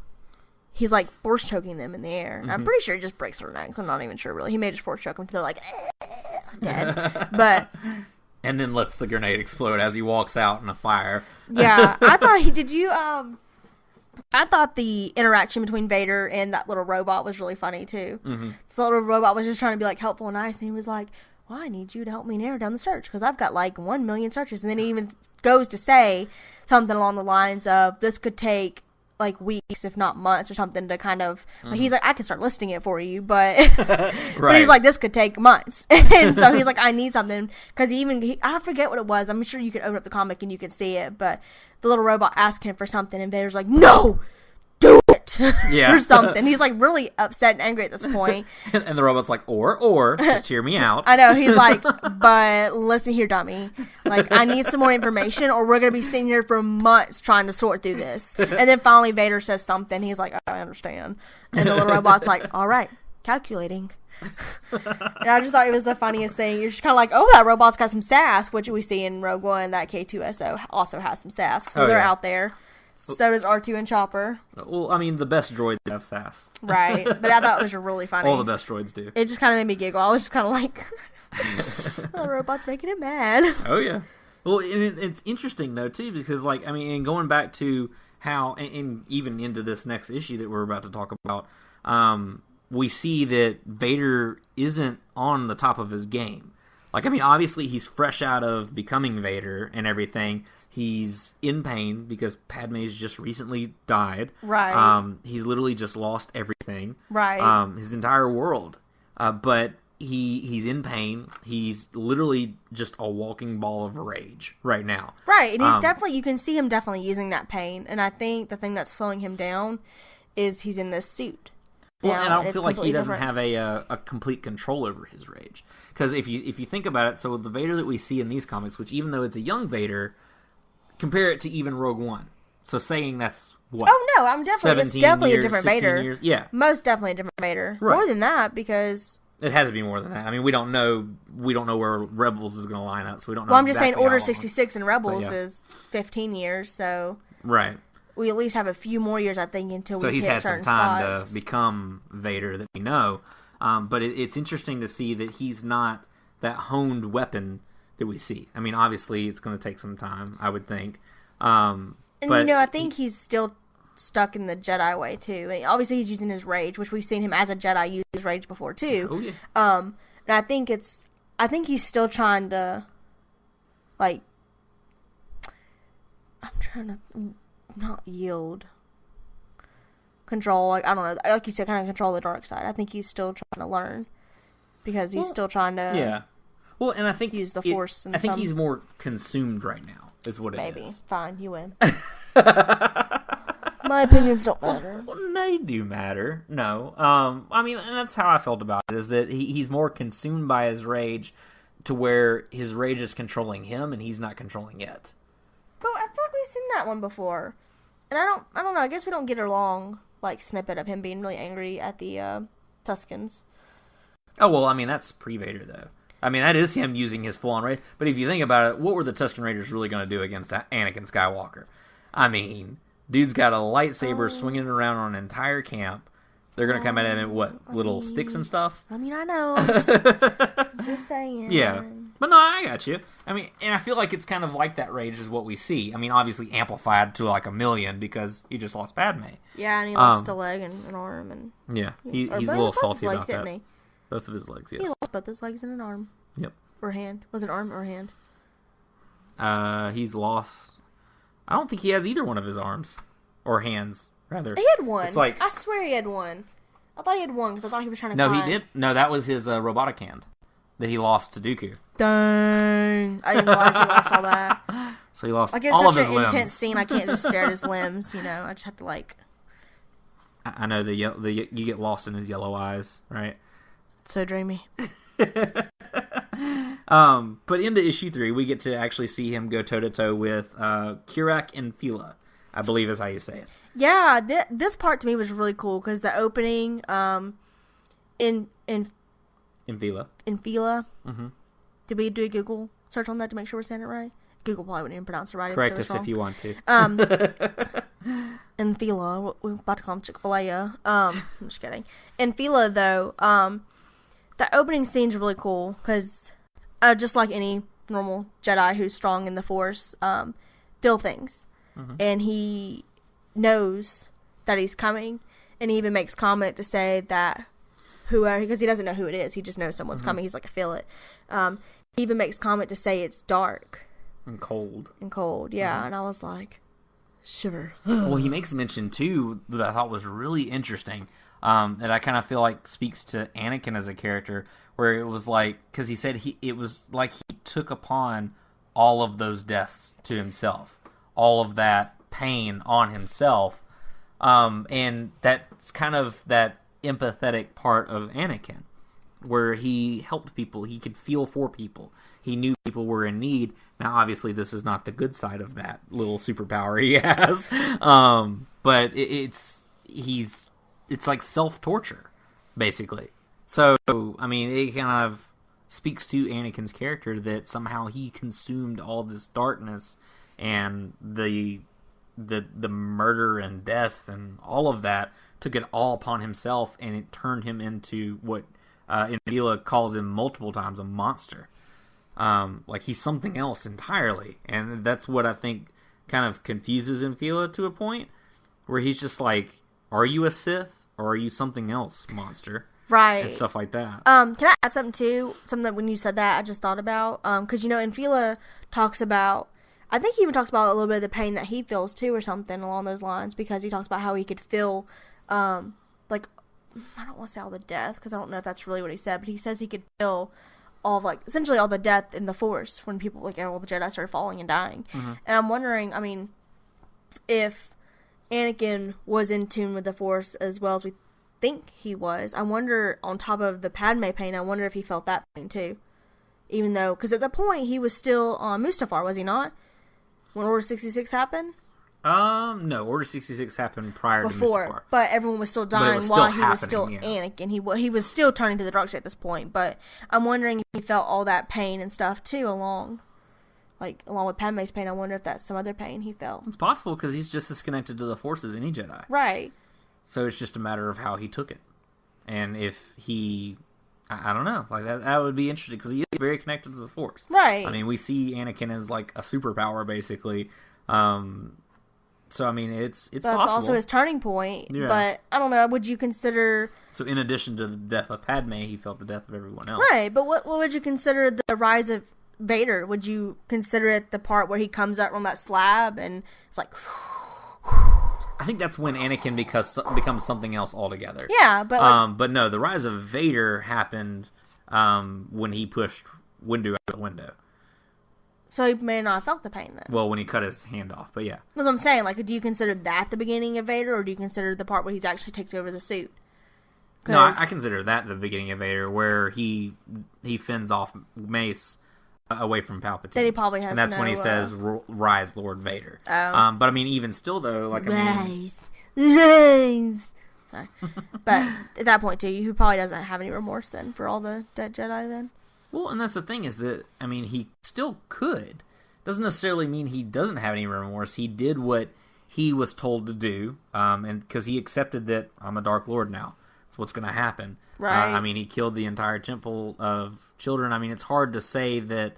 he's like force choking them in the air. I'm pretty sure he just breaks their necks. I'm not even sure really. He may just force choke them until they're like dead. But And then lets the grenade explode as he walks out in a fire. yeah, I thought I thought the interaction between Vader and that little robot was really funny too. Mm-hmm. This little robot was just trying to be like helpful and nice, and he was like, well, I need you to help me narrow down the search because I've got like 1 million searches. And then he even goes to say something along the lines of, this could take like weeks, if not months or something, to kind of, like, he's like, I can start listing it for you, but Right. but he's like, this could take months. And so he's like, I need something, because I forget what it was. I'm sure you could open up the comic and you could see it, but the little robot asked him for something, and Vader's like, no, do it. Yeah. Or something. He's like really upset and angry at this point. And the robot's like, or, just hear me out. I know, he's like, but listen here, dummy. Like, I need some more information, or we're going to be sitting here for months trying to sort through this. And then finally Vader says something. He's like, I understand. And the little robot's like, all right, calculating. And I just thought it was the funniest thing. You're just kind of like, oh, that robot's got some sass, which we see in Rogue One. That K2SO also has some sass. So they're yeah. out there. So does R2 and Chopper. Well, I mean, the best droids have sass. Right. But I thought it was really funny. All the best droids do. It just kind of made me giggle. I was just kind of like, the robot's making him mad. Oh, yeah. Well, and it's interesting, though, too, because, like, I mean, and going back to how, and even into this next issue that we're about to talk about, we see that Vader isn't on the top of his game. Like, I mean, obviously he's fresh out of becoming Vader and everything. He's in pain because Padme's just recently died. Right. He's literally just lost everything. Right. His entire world. But he's in pain. He's literally just a walking ball of rage right now. Right. And he's definitely, you can see him definitely using that pain. And I think the thing that's slowing him down is he's in this suit. Well, Now, and I don't it's feel like he completely doesn't different. have a complete control over his rage. Because if you think about it, so the Vader that we see in these comics, which even though it's a young Vader, compare it to even Rogue One. So saying that's what? Oh no, it's definitely a different 16 Vader. years? Yeah. Most definitely a different Vader. Right. More than that, because It has to be more than that. I mean, we don't know where Rebels is going to line up, so we don't know. well, I'm just saying exactly how Order long. 66 in Rebels But, yeah. is 15 years, so Right. we at least have a few more years, I think, until So we he's hit had some certain time spots. to become Vader that we know. But it's interesting to see that he's not that honed weapon that we see. I mean, obviously, it's going to take some time, I would think. And but I think he's still stuck in the Jedi way too. And obviously, he's using his rage, which we've seen him as a Jedi use his rage before too. Oh, yeah. And I think he's still trying to, like, I'm trying to not yield, control. Like, I don't know, like you said, kind of control the dark side. I think he's still trying to learn because he's still trying to. Yeah. Well, and I think use the Force in I think some- he's more consumed right now. Is what it is. Maybe. Fine, you win. My opinions don't matter. Well, they do matter. No. I mean, and that's how I felt about it, is that he's more consumed by his rage to where his rage is controlling him and he's not controlling it. But I feel like we've seen that one before. And I don't know, I guess we don't get a long, like, snippet of him being really angry at the Tuskens. Oh, well, I mean, that's pre-Vader, though. I mean, that is him using his full-on rage. But if you think about it, what were the Tusken Raiders really going to do against Anakin Skywalker? I mean, dude's got a lightsaber swinging around on an entire camp. They're going to come at him with what? Little sticks and stuff? I mean, I know. Just saying. Yeah. But no, I got you. I mean, and I feel like it's kind of like that rage is what we see. I mean, obviously amplified to like 1 million because he just lost Padme. Yeah, and he lost a leg and an arm. And Yeah, he's or a both little his salty legs, about that. didn't he? Both of his legs, yes. He lost both his legs and an arm. Yep. or hand? Was it arm or hand? He's lost. I don't think he has either one of his arms or hands. Rather, He had one. It's like, I swear he had one. I thought he had one because I thought he was trying to. no, climb. he did. No, that was his robotic hand that he lost to Dooku. Dang! I didn't realize he lost all that. So he lost Like it's all of such his an limbs. intense scene. I can't just stare at his limbs. You know, I just have to like. I know you get lost in his yellow eyes, right? So dreamy. But into issue 3, we get to actually see him go toe to toe with Kirak and Fila, I believe is how you say it. Yeah, this part to me was really cool because the opening, in Fila. Mm-hmm. Did we do a Google search on that to make sure we're saying it right? Google probably wouldn't even pronounce it right. Correct us if you want to. In Fila, we're about to call him Chick-fil-A. I'm just kidding. In Fila, though, the opening scene's really cool because just like any normal Jedi who's strong in the Force, feel things. Mm-hmm. And he knows that he's coming, and he even makes comment to say that whoever, because he doesn't know who it is, he just knows someone's coming. He's like, I feel it. He even makes comment to say it's dark. And cold. Yeah. And I was like, shiver. Well, he makes mention, too, that I thought was really interesting, that I kind of feel like speaks to Anakin as a character, where it was like, because he said it was like he took upon all of those deaths to himself, all of that pain on himself, and that's kind of that empathetic part of Anakin, where he helped people, he could feel for people, he knew people were in need. Now, obviously, this is not the good side of that little superpower he has, but it's like self-torture, basically. So, I mean, it kind of speaks to Anakin's character that somehow he consumed all this darkness and the murder and death and all of that, took it all upon himself, and it turned him into what Vila calls him multiple times, a monster. Like he's something else entirely, and that's what I think kind of confuses Vila to a point, where he's just like, are you a Sith, or are you something else, monster? Right. And stuff like that. Can I add something too? Something that when you said that, I just thought about. Because, Enfila talks about, I think he even talks about a little bit of the pain that he feels too, or something along those lines, because he talks about how he could feel, like, I don't want to say all the death, because I don't know if that's really what he said, but he says he could feel all of, like, essentially all the death in the Force when people, like, all the Jedi started falling and dying. Mm-hmm. And I'm wondering, I mean, if Anakin was in tune with the Force as well as we think he was, I wonder, on top of the Padme pain, I wonder if he felt that pain too. Even though, because at the point he was still on Mustafar, was he not? When Order 66 happened? No, Order 66 happened prior to Mustafar. But everyone was still dying while he was still Anakin. He was still turning to the dark side at this point, but I'm wondering if he felt all that pain and stuff too along with Padme's pain. I wonder if that's some other pain he felt. It's possible, because he's just as connected to the Force as any Jedi. Right. So it's just a matter of how he took it. And if he, I don't know, like that would be interesting, because he is very connected to the Force. Right. I mean, we see Anakin as like a superpower, basically. So, I mean, it's possible. That's also his turning point. Yeah. But, I don't know, would you consider... So, in addition to the death of Padme, he felt the death of everyone else. Right, but what would you consider the rise of Vader? Would you consider it the part where he comes up on that slab and it's like... I think that's when Anakin becomes something else altogether. Yeah, but like... but no, the rise of Vader happened when he pushed Windu out the window. So he may not have felt the pain then. Well, when he cut his hand off, but yeah. That's what I'm saying. Like, do you consider that the beginning of Vader, or do you consider the part where he actually takes over the suit? No, I consider that the beginning of Vader, where he fends off Mace away from Palpatine. Then he probably has, and that's when he says, "Rise, Lord Vader." Oh. But I mean, even still, though, like rise. Sorry, but at that point too, he probably doesn't have any remorse then for all the dead Jedi then. Well, and that's the thing, is that, I mean, he still could. Doesn't necessarily mean he doesn't have any remorse. He did what he was told to do, and because he accepted that I'm a Dark Lord now. That's what's going to happen. Right. I mean, he killed the entire temple of children. I mean, it's hard to say that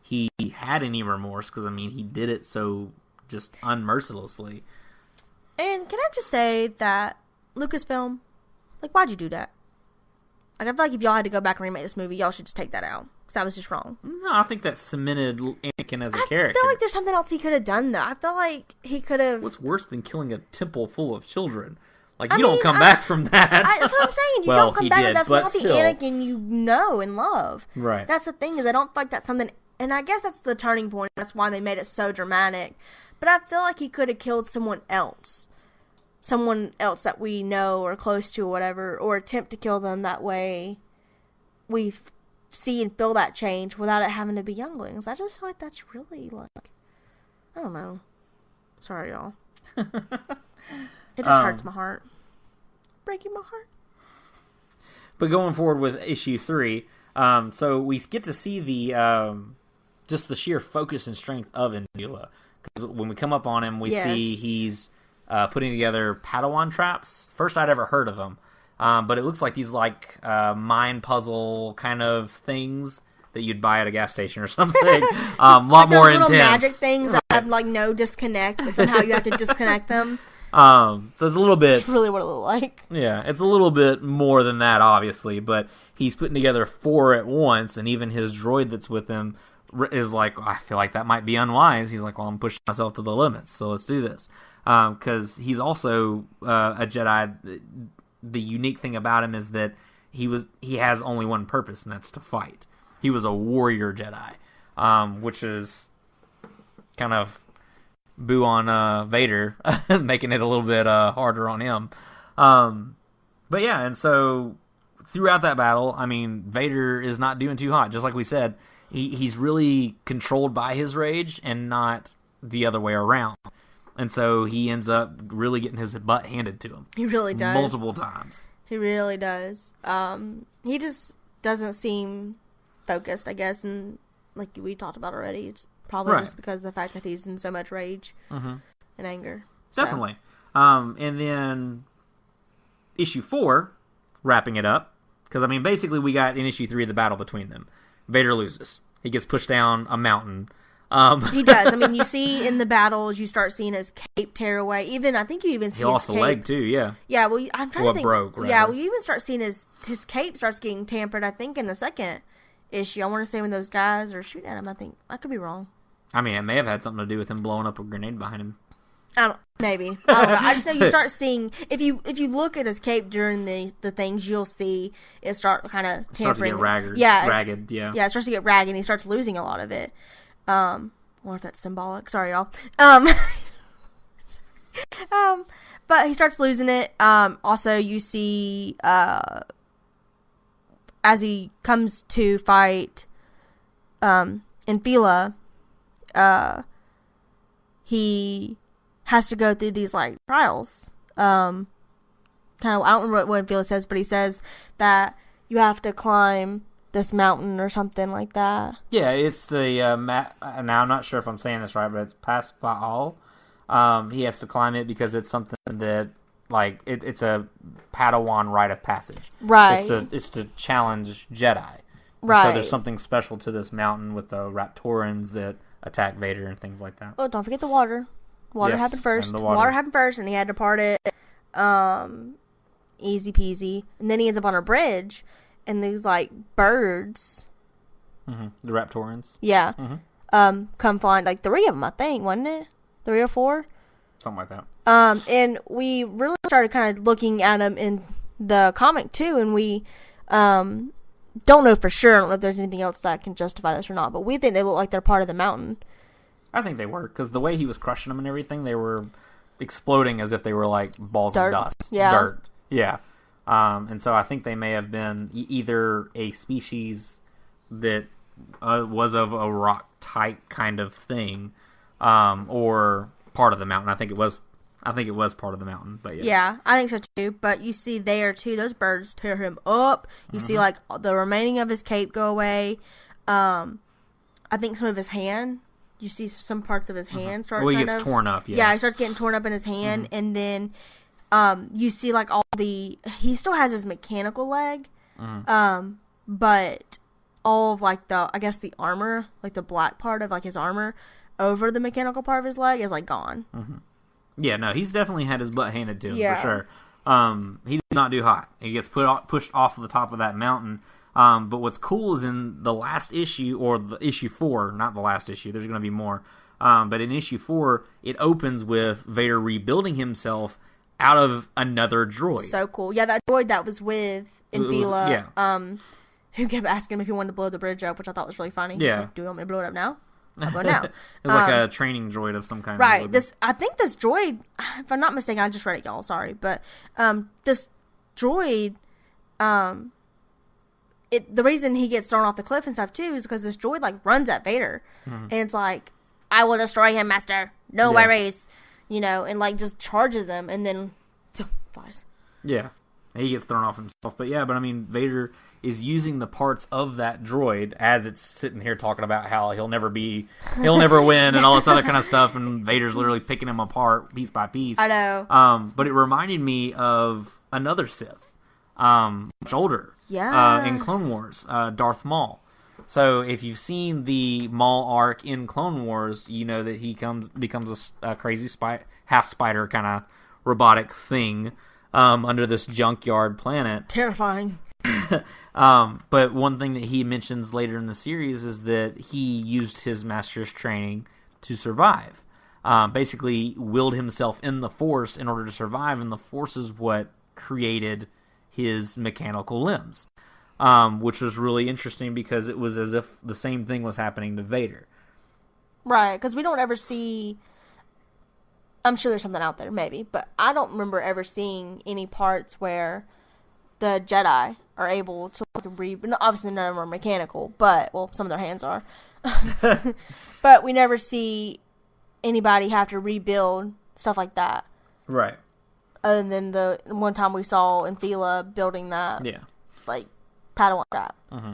he had any remorse, because, I mean, he did it so just unmercilessly. And can I just say that Lucasfilm, like, why'd you do that? Like, I feel like if y'all had to go back and remake this movie, y'all should just take that out. because I was just wrong. No, I think that cemented Anakin as a I character. feel like there's something else he could have done, though. I feel like he could have... What's worse than killing a temple full of children? Like, you don't come back from that. That's what I'm saying. You Well, don't come he back. did, That's but not still. the Anakin you know and love. Right. That's the thing, is I don't feel like that's something... And I guess that's the turning point. That's why they made it so dramatic. But I feel like he could have killed someone else. Someone else that we know or close to or whatever. Or attempt to kill them. That way we see and feel that change without it having to be younglings. I just feel like that's really, like... I don't know. Sorry, y'all. It just hurts my heart. Breaking my heart. But going forward with issue 3, so we get to see the just the sheer focus and strength of Nebula. Because when we come up on him, we see he's putting together Padawan traps. First I'd ever heard of them, but it looks like these like mind puzzle kind of things that you'd buy at a gas station or something. A lot like more those little intense. magic things that have like no disconnect, but somehow you have to disconnect them. So it's a little bit... That's really what it looked like. Yeah, it's a little bit more than that, obviously, but he's putting together 4 at once, and even his droid that's with him is like, I feel like that might be unwise. He's like, well, I'm pushing myself to the limits, so let's do this. Because he's also a Jedi. The unique thing about him is that he has only one purpose, and that's to fight. He was a warrior Jedi, which is kind of... boo on Vader, making it a little bit harder on him. But yeah, and so throughout that battle, I mean, Vader is not doing too hot. Just like we said, he's really controlled by his rage and not the other way around. And so he ends up really getting his butt handed to him. He really does. Multiple times. He really does. He just doesn't seem focused, I guess, and like we talked about already, it's probably just because of the fact that he's in so much rage and anger. So. Definitely. And then issue 4, wrapping it up, because, I mean, basically we got in issue 3 the battle between them. Vader loses. He gets pushed down a mountain. He does. I mean, you see in the battles, you start seeing his cape tear away. Even, I think you even see he lost his a cape. leg, too, yeah. Yeah, well, I'm trying to think. Broke, rather. Yeah, well, you even start seeing his cape starts getting tampered, I think, in the second issue. I want to say when those guys are shooting at him, I think. I could be wrong. I mean, it may have had something to do with him blowing up a grenade behind him. Maybe. I don't know. I just know you start seeing, if you look at his cape during the things, you'll see it start kind of tampering. Starts to get ragged, yeah. Yeah, it starts to get ragged, and he starts losing a lot of it. I wonder if that's symbolic. Sorry, y'all. But he starts losing it. Also, you see, as he comes to fight, Infila, he has to go through these like trials. Kind of, I don't remember what Infila says, but he says that you have to climb this mountain or something like that. Yeah, it's the now I'm not sure if I'm saying this right, but it's Pas Baal. He has to climb it because it's something that like it's a Padawan rite of passage. Right. It's to challenge Jedi. Right. So there's something special to this mountain with the Raptorans that attack Vader and things like that. Oh, don't forget the water. Water Yes, happened first. and the water. Water happened first, and he had to part it. Easy peasy. And then he ends up on a bridge, and these like birds. Mm-hmm. The Raptorans. Yeah. Mm-hmm. Come flying, like 3 of them, I think, wasn't it? 3 or 4. Something like that. And we really started kind of looking at them in the comic too, and we don't know for sure. I don't know if there's anything else that can justify this or not, but we think they look like they're part of the mountain. I think they were, because the way he was crushing them and everything, they were exploding as if they were like balls of dust. Yeah. Dirt. Yeah. And so I think they may have been either a species that was of a rock type kind of thing, or part of the mountain. I think it was part of the mountain. But yeah, I think so too. But you see there too, those birds tear him up. You see like the remaining of his cape go away. I think some of his hand. You see some parts of his hand start. Well, he gets torn up. Yeah, he starts getting torn up in his hand, and then you see like all the. He still has his mechanical leg, but all of like the the armor, like the black part of like his armor over the mechanical part of his leg is like gone. Yeah, no, he's definitely had his butt handed to him for sure. He did not do hot. He gets pushed off of the top of that mountain. But what's cool is in the last issue, or the issue 4, not the last issue, there's going to be more. But in issue 4, it opens with Vader rebuilding himself out of another droid. So cool. Yeah, that droid that was with Enfila, who kept asking him if he wanted to blow the bridge up, which I thought was really funny. Yeah. He's like, do you want me to blow it up now? I'll blow it now. It's like a training droid of some kind. Right. I think this droid, if I'm not mistaken, I just read it, y'all, sorry. But this droid, the reason he gets thrown off the cliff and stuff, too, is because this droid, like, runs at Vader. And it's like, I will destroy him, master. No worries. You know, and, like, just charges him and then flies. Yeah. He gets thrown off himself. But I mean, Vader is using the parts of that droid as it's sitting here talking about how he'll never win and all this other kind of stuff, and Vader's literally picking him apart piece by piece. I know. But it reminded me of another Sith, much older. Yes. In Clone Wars, Darth Maul. So if you've seen the Maul arc in Clone Wars, you know that he becomes a crazy half spider kind of robotic thing under this junkyard planet. Terrifying. But one thing that he mentions later in the series is that he used his master's training to survive. Basically willed himself in the Force in order to survive, and the Force is what created his mechanical limbs. Which was really interesting because it was as if the same thing was happening to Vader. Right, because we don't ever see... I'm sure there's something out there, maybe, but I don't remember ever seeing any parts where the Jedi are able to obviously none of them are mechanical, but, well, some of their hands are. But we never see anybody have to rebuild stuff like that. Right. Other than the one time we saw Enfila building that, like, Padawan trap. Mm-hmm.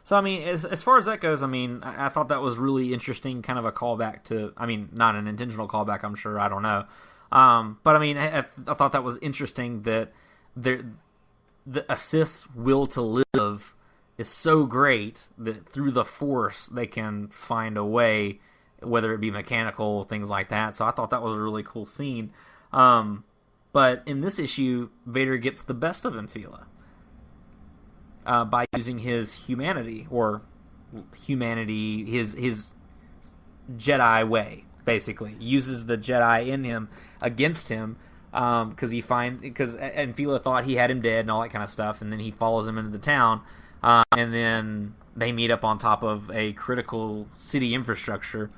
So I mean, as far as that goes, I mean, I thought that was really interesting, kind of a callback to, I mean, not an intentional callback, I'm sure, I don't know. But I mean, I thought that was interesting that the Sith's will to live is so great that through the Force they can find a way, whether it be mechanical, things like that. So I thought that was a really cool scene. But in this issue, Vader gets the best of Enfila. By using his humanity, his Jedi way, basically. Uses the Jedi in him against him, because Enfila thought he had him dead and all that kind of stuff, and then he follows him into the town, and then they meet up on top of a critical city infrastructure.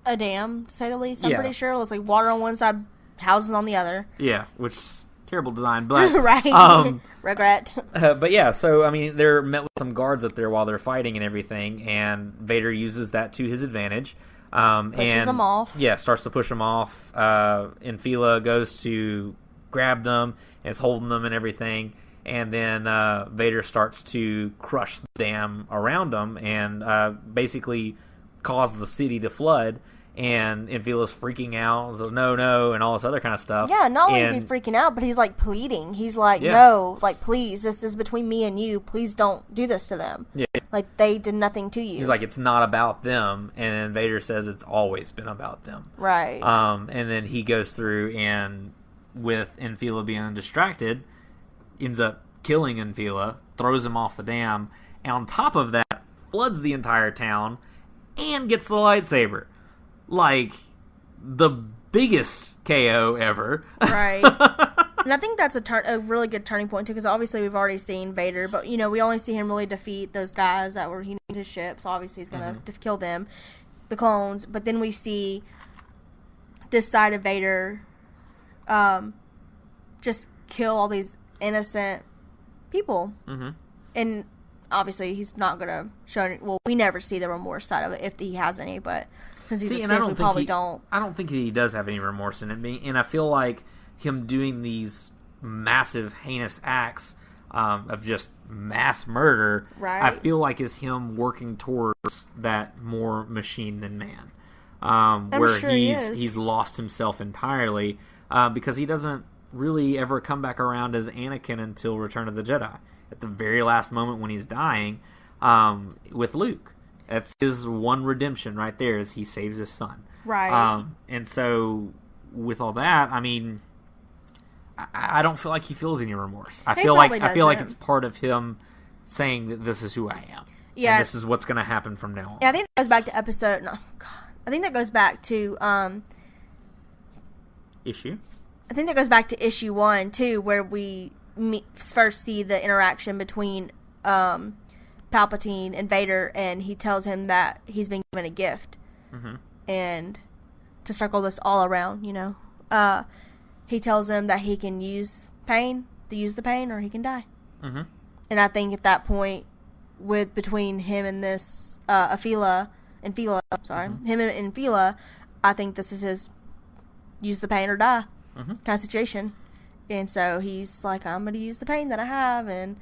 A dam, to say the least, I'm pretty sure. It looks like water on one side, houses on the other. Yeah, which... terrible design, but right. Regret. But yeah, so I mean, they're met with some guards up there while they're fighting and everything, and Vader uses that to his advantage. Pushes them off. Yeah, starts to push them off. Enfila goes to grab them and is holding them and everything, and then Vader starts to crush the dam around them and basically cause the city to flood. And Enfila's freaking out, so no, and all this other kind of stuff. Yeah, not only is he freaking out, but he's like pleading. He's like, no, like, please, this is between me and you. Please don't do this to them. Yeah. Like, they did nothing to you. He's like, it's not about them. And then Vader says it's always been about them. Right. And then he goes through and, with Enfila being distracted, ends up killing Enfila, throws him off the dam, and on top of that, floods the entire town and gets the lightsaber. Like, the biggest KO ever. Right. And I think that's a really good turning point, too, because obviously we've already seen Vader, but, you know, we only see him really defeat those guys that were, he named his ship, so obviously he's going to kill them, the clones, but then we see this side of Vader just kill all these innocent people. Mm-hmm. And obviously he's not going to show any, well, we never see the remorse side of it, if he has any, but... since he's a Sith, we probably don't. I don't think he does have any remorse in it. And I feel like him doing these massive, heinous acts of just mass murder, right. I feel like is him working towards that more machine than man. Where sure he's lost himself entirely because he doesn't really ever come back around as Anakin until Return of the Jedi. At the very last moment when he's dying with Luke. That's his one redemption right there, is he saves his son. Right. And so, with all that, I mean, I don't feel like he feels any remorse. I He feel like probably doesn't. it's part of him saying that this is who I am. Yeah. And this is what's going to happen from now on. Yeah, I think that goes back to episode. No, God. I think that goes back to Issue. I think that goes back to issue 1 too, where we first see the interaction between Palpatine and Vader, and he tells him that he's been given a gift, and to circle this all around, he tells him that he can use the pain, or he can die. And I think at that point, between him and this him and Fila, I think this is his use the pain or die kind of situation. And so he's like, I'm going to use the pain that I have, and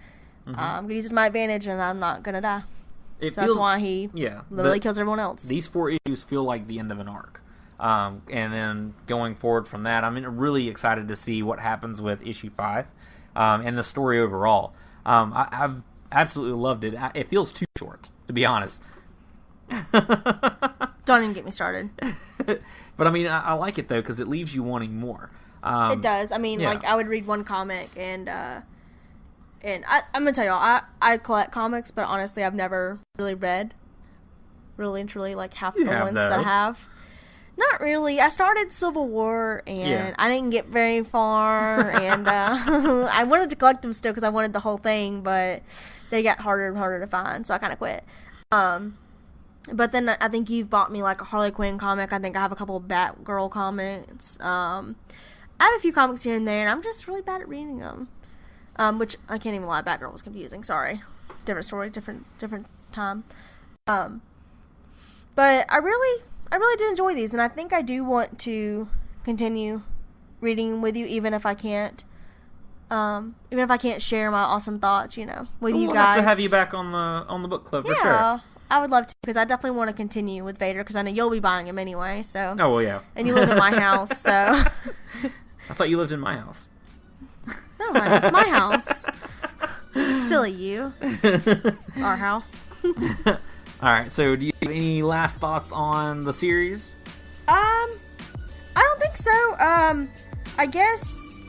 I'm going to use it to my advantage, and I'm not going to die. That's why he literally kills everyone else. These 4 issues feel like the end of an arc. And then going forward from that, I'm really excited to see what happens with issue 5 and the story overall. I've absolutely loved it. It feels too short, to be honest. Don't even get me started. But I like it though, because it leaves you wanting more. It does. Like, I would read one comic, and I'm gonna tell y'all, I collect comics, but honestly, I've never really read, really and truly, like half the ones that I have. Not really. I started Civil War, and I didn't get very far, and I wanted to collect them still because I wanted the whole thing, but they got harder and harder to find, so I kind of quit. But then I think you've bought me like a Harley Quinn comic. I think I have a couple of Batgirl comics. I have a few comics here and there, and I'm just really bad at reading them. Which I can't even lie, Batgirl was confusing. Sorry, different story, different time. But I really did enjoy these, and I think I do want to continue reading with you, even if I can't share my awesome thoughts, with you guys. We'll have to have you back on the book club for sure. I would love to, because I definitely want to continue with Vader, because I know you'll be buying him anyway. So. Oh well, yeah. And you live in my house, so. I thought you lived in my house. No, it's my house. Silly you. Our house. All right. So, do you have any last thoughts on the series? I don't think so. I guess.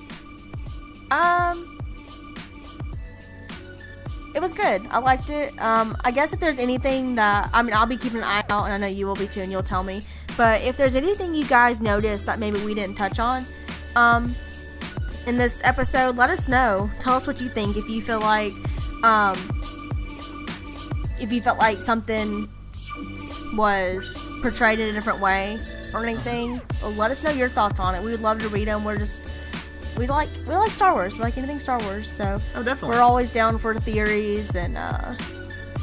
It was good. I liked it. I guess if there's anything that... I'll be keeping an eye out, and I know you will be too, and you'll tell me. But if there's anything you guys noticed that maybe we didn't touch on in this episode, let us know. Tell us what you think. If you feel like... if you felt like something was portrayed in a different way or anything, let us know your thoughts on it. We would love to read them. We like Star Wars. We like anything Star Wars, so definitely. We're always down for theories and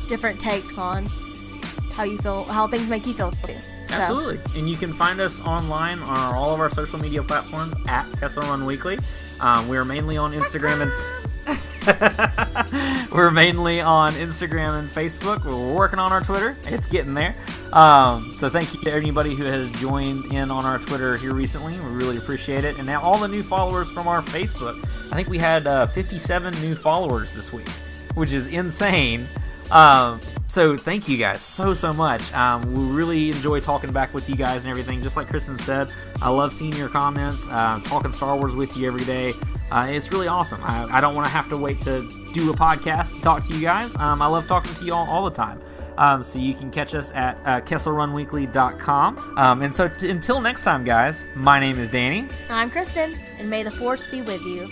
different takes on how you feel, how things make you feel too. Absolutely. And you can find us online on all of our social media platforms at Kessel Run Weekly. We are mainly on Instagram and Facebook. We're working on our Twitter. It's getting there. So thank you to anybody who has joined in on our Twitter here recently. We really appreciate it. And now all the new followers from our Facebook. I think we had 57 new followers this week, which is insane. So thank you guys so much. We really enjoy talking back with you guys and everything. Just like Kristen said, I love seeing your comments, talking Star Wars with you every day. It's really awesome. I don't want to have to wait to do a podcast to talk to you guys. I love talking to you all the time. So you can catch us at KesselRunWeekly.com. And so until next time, guys, my name is Danny. I'm Kristen, and may the Force be with you.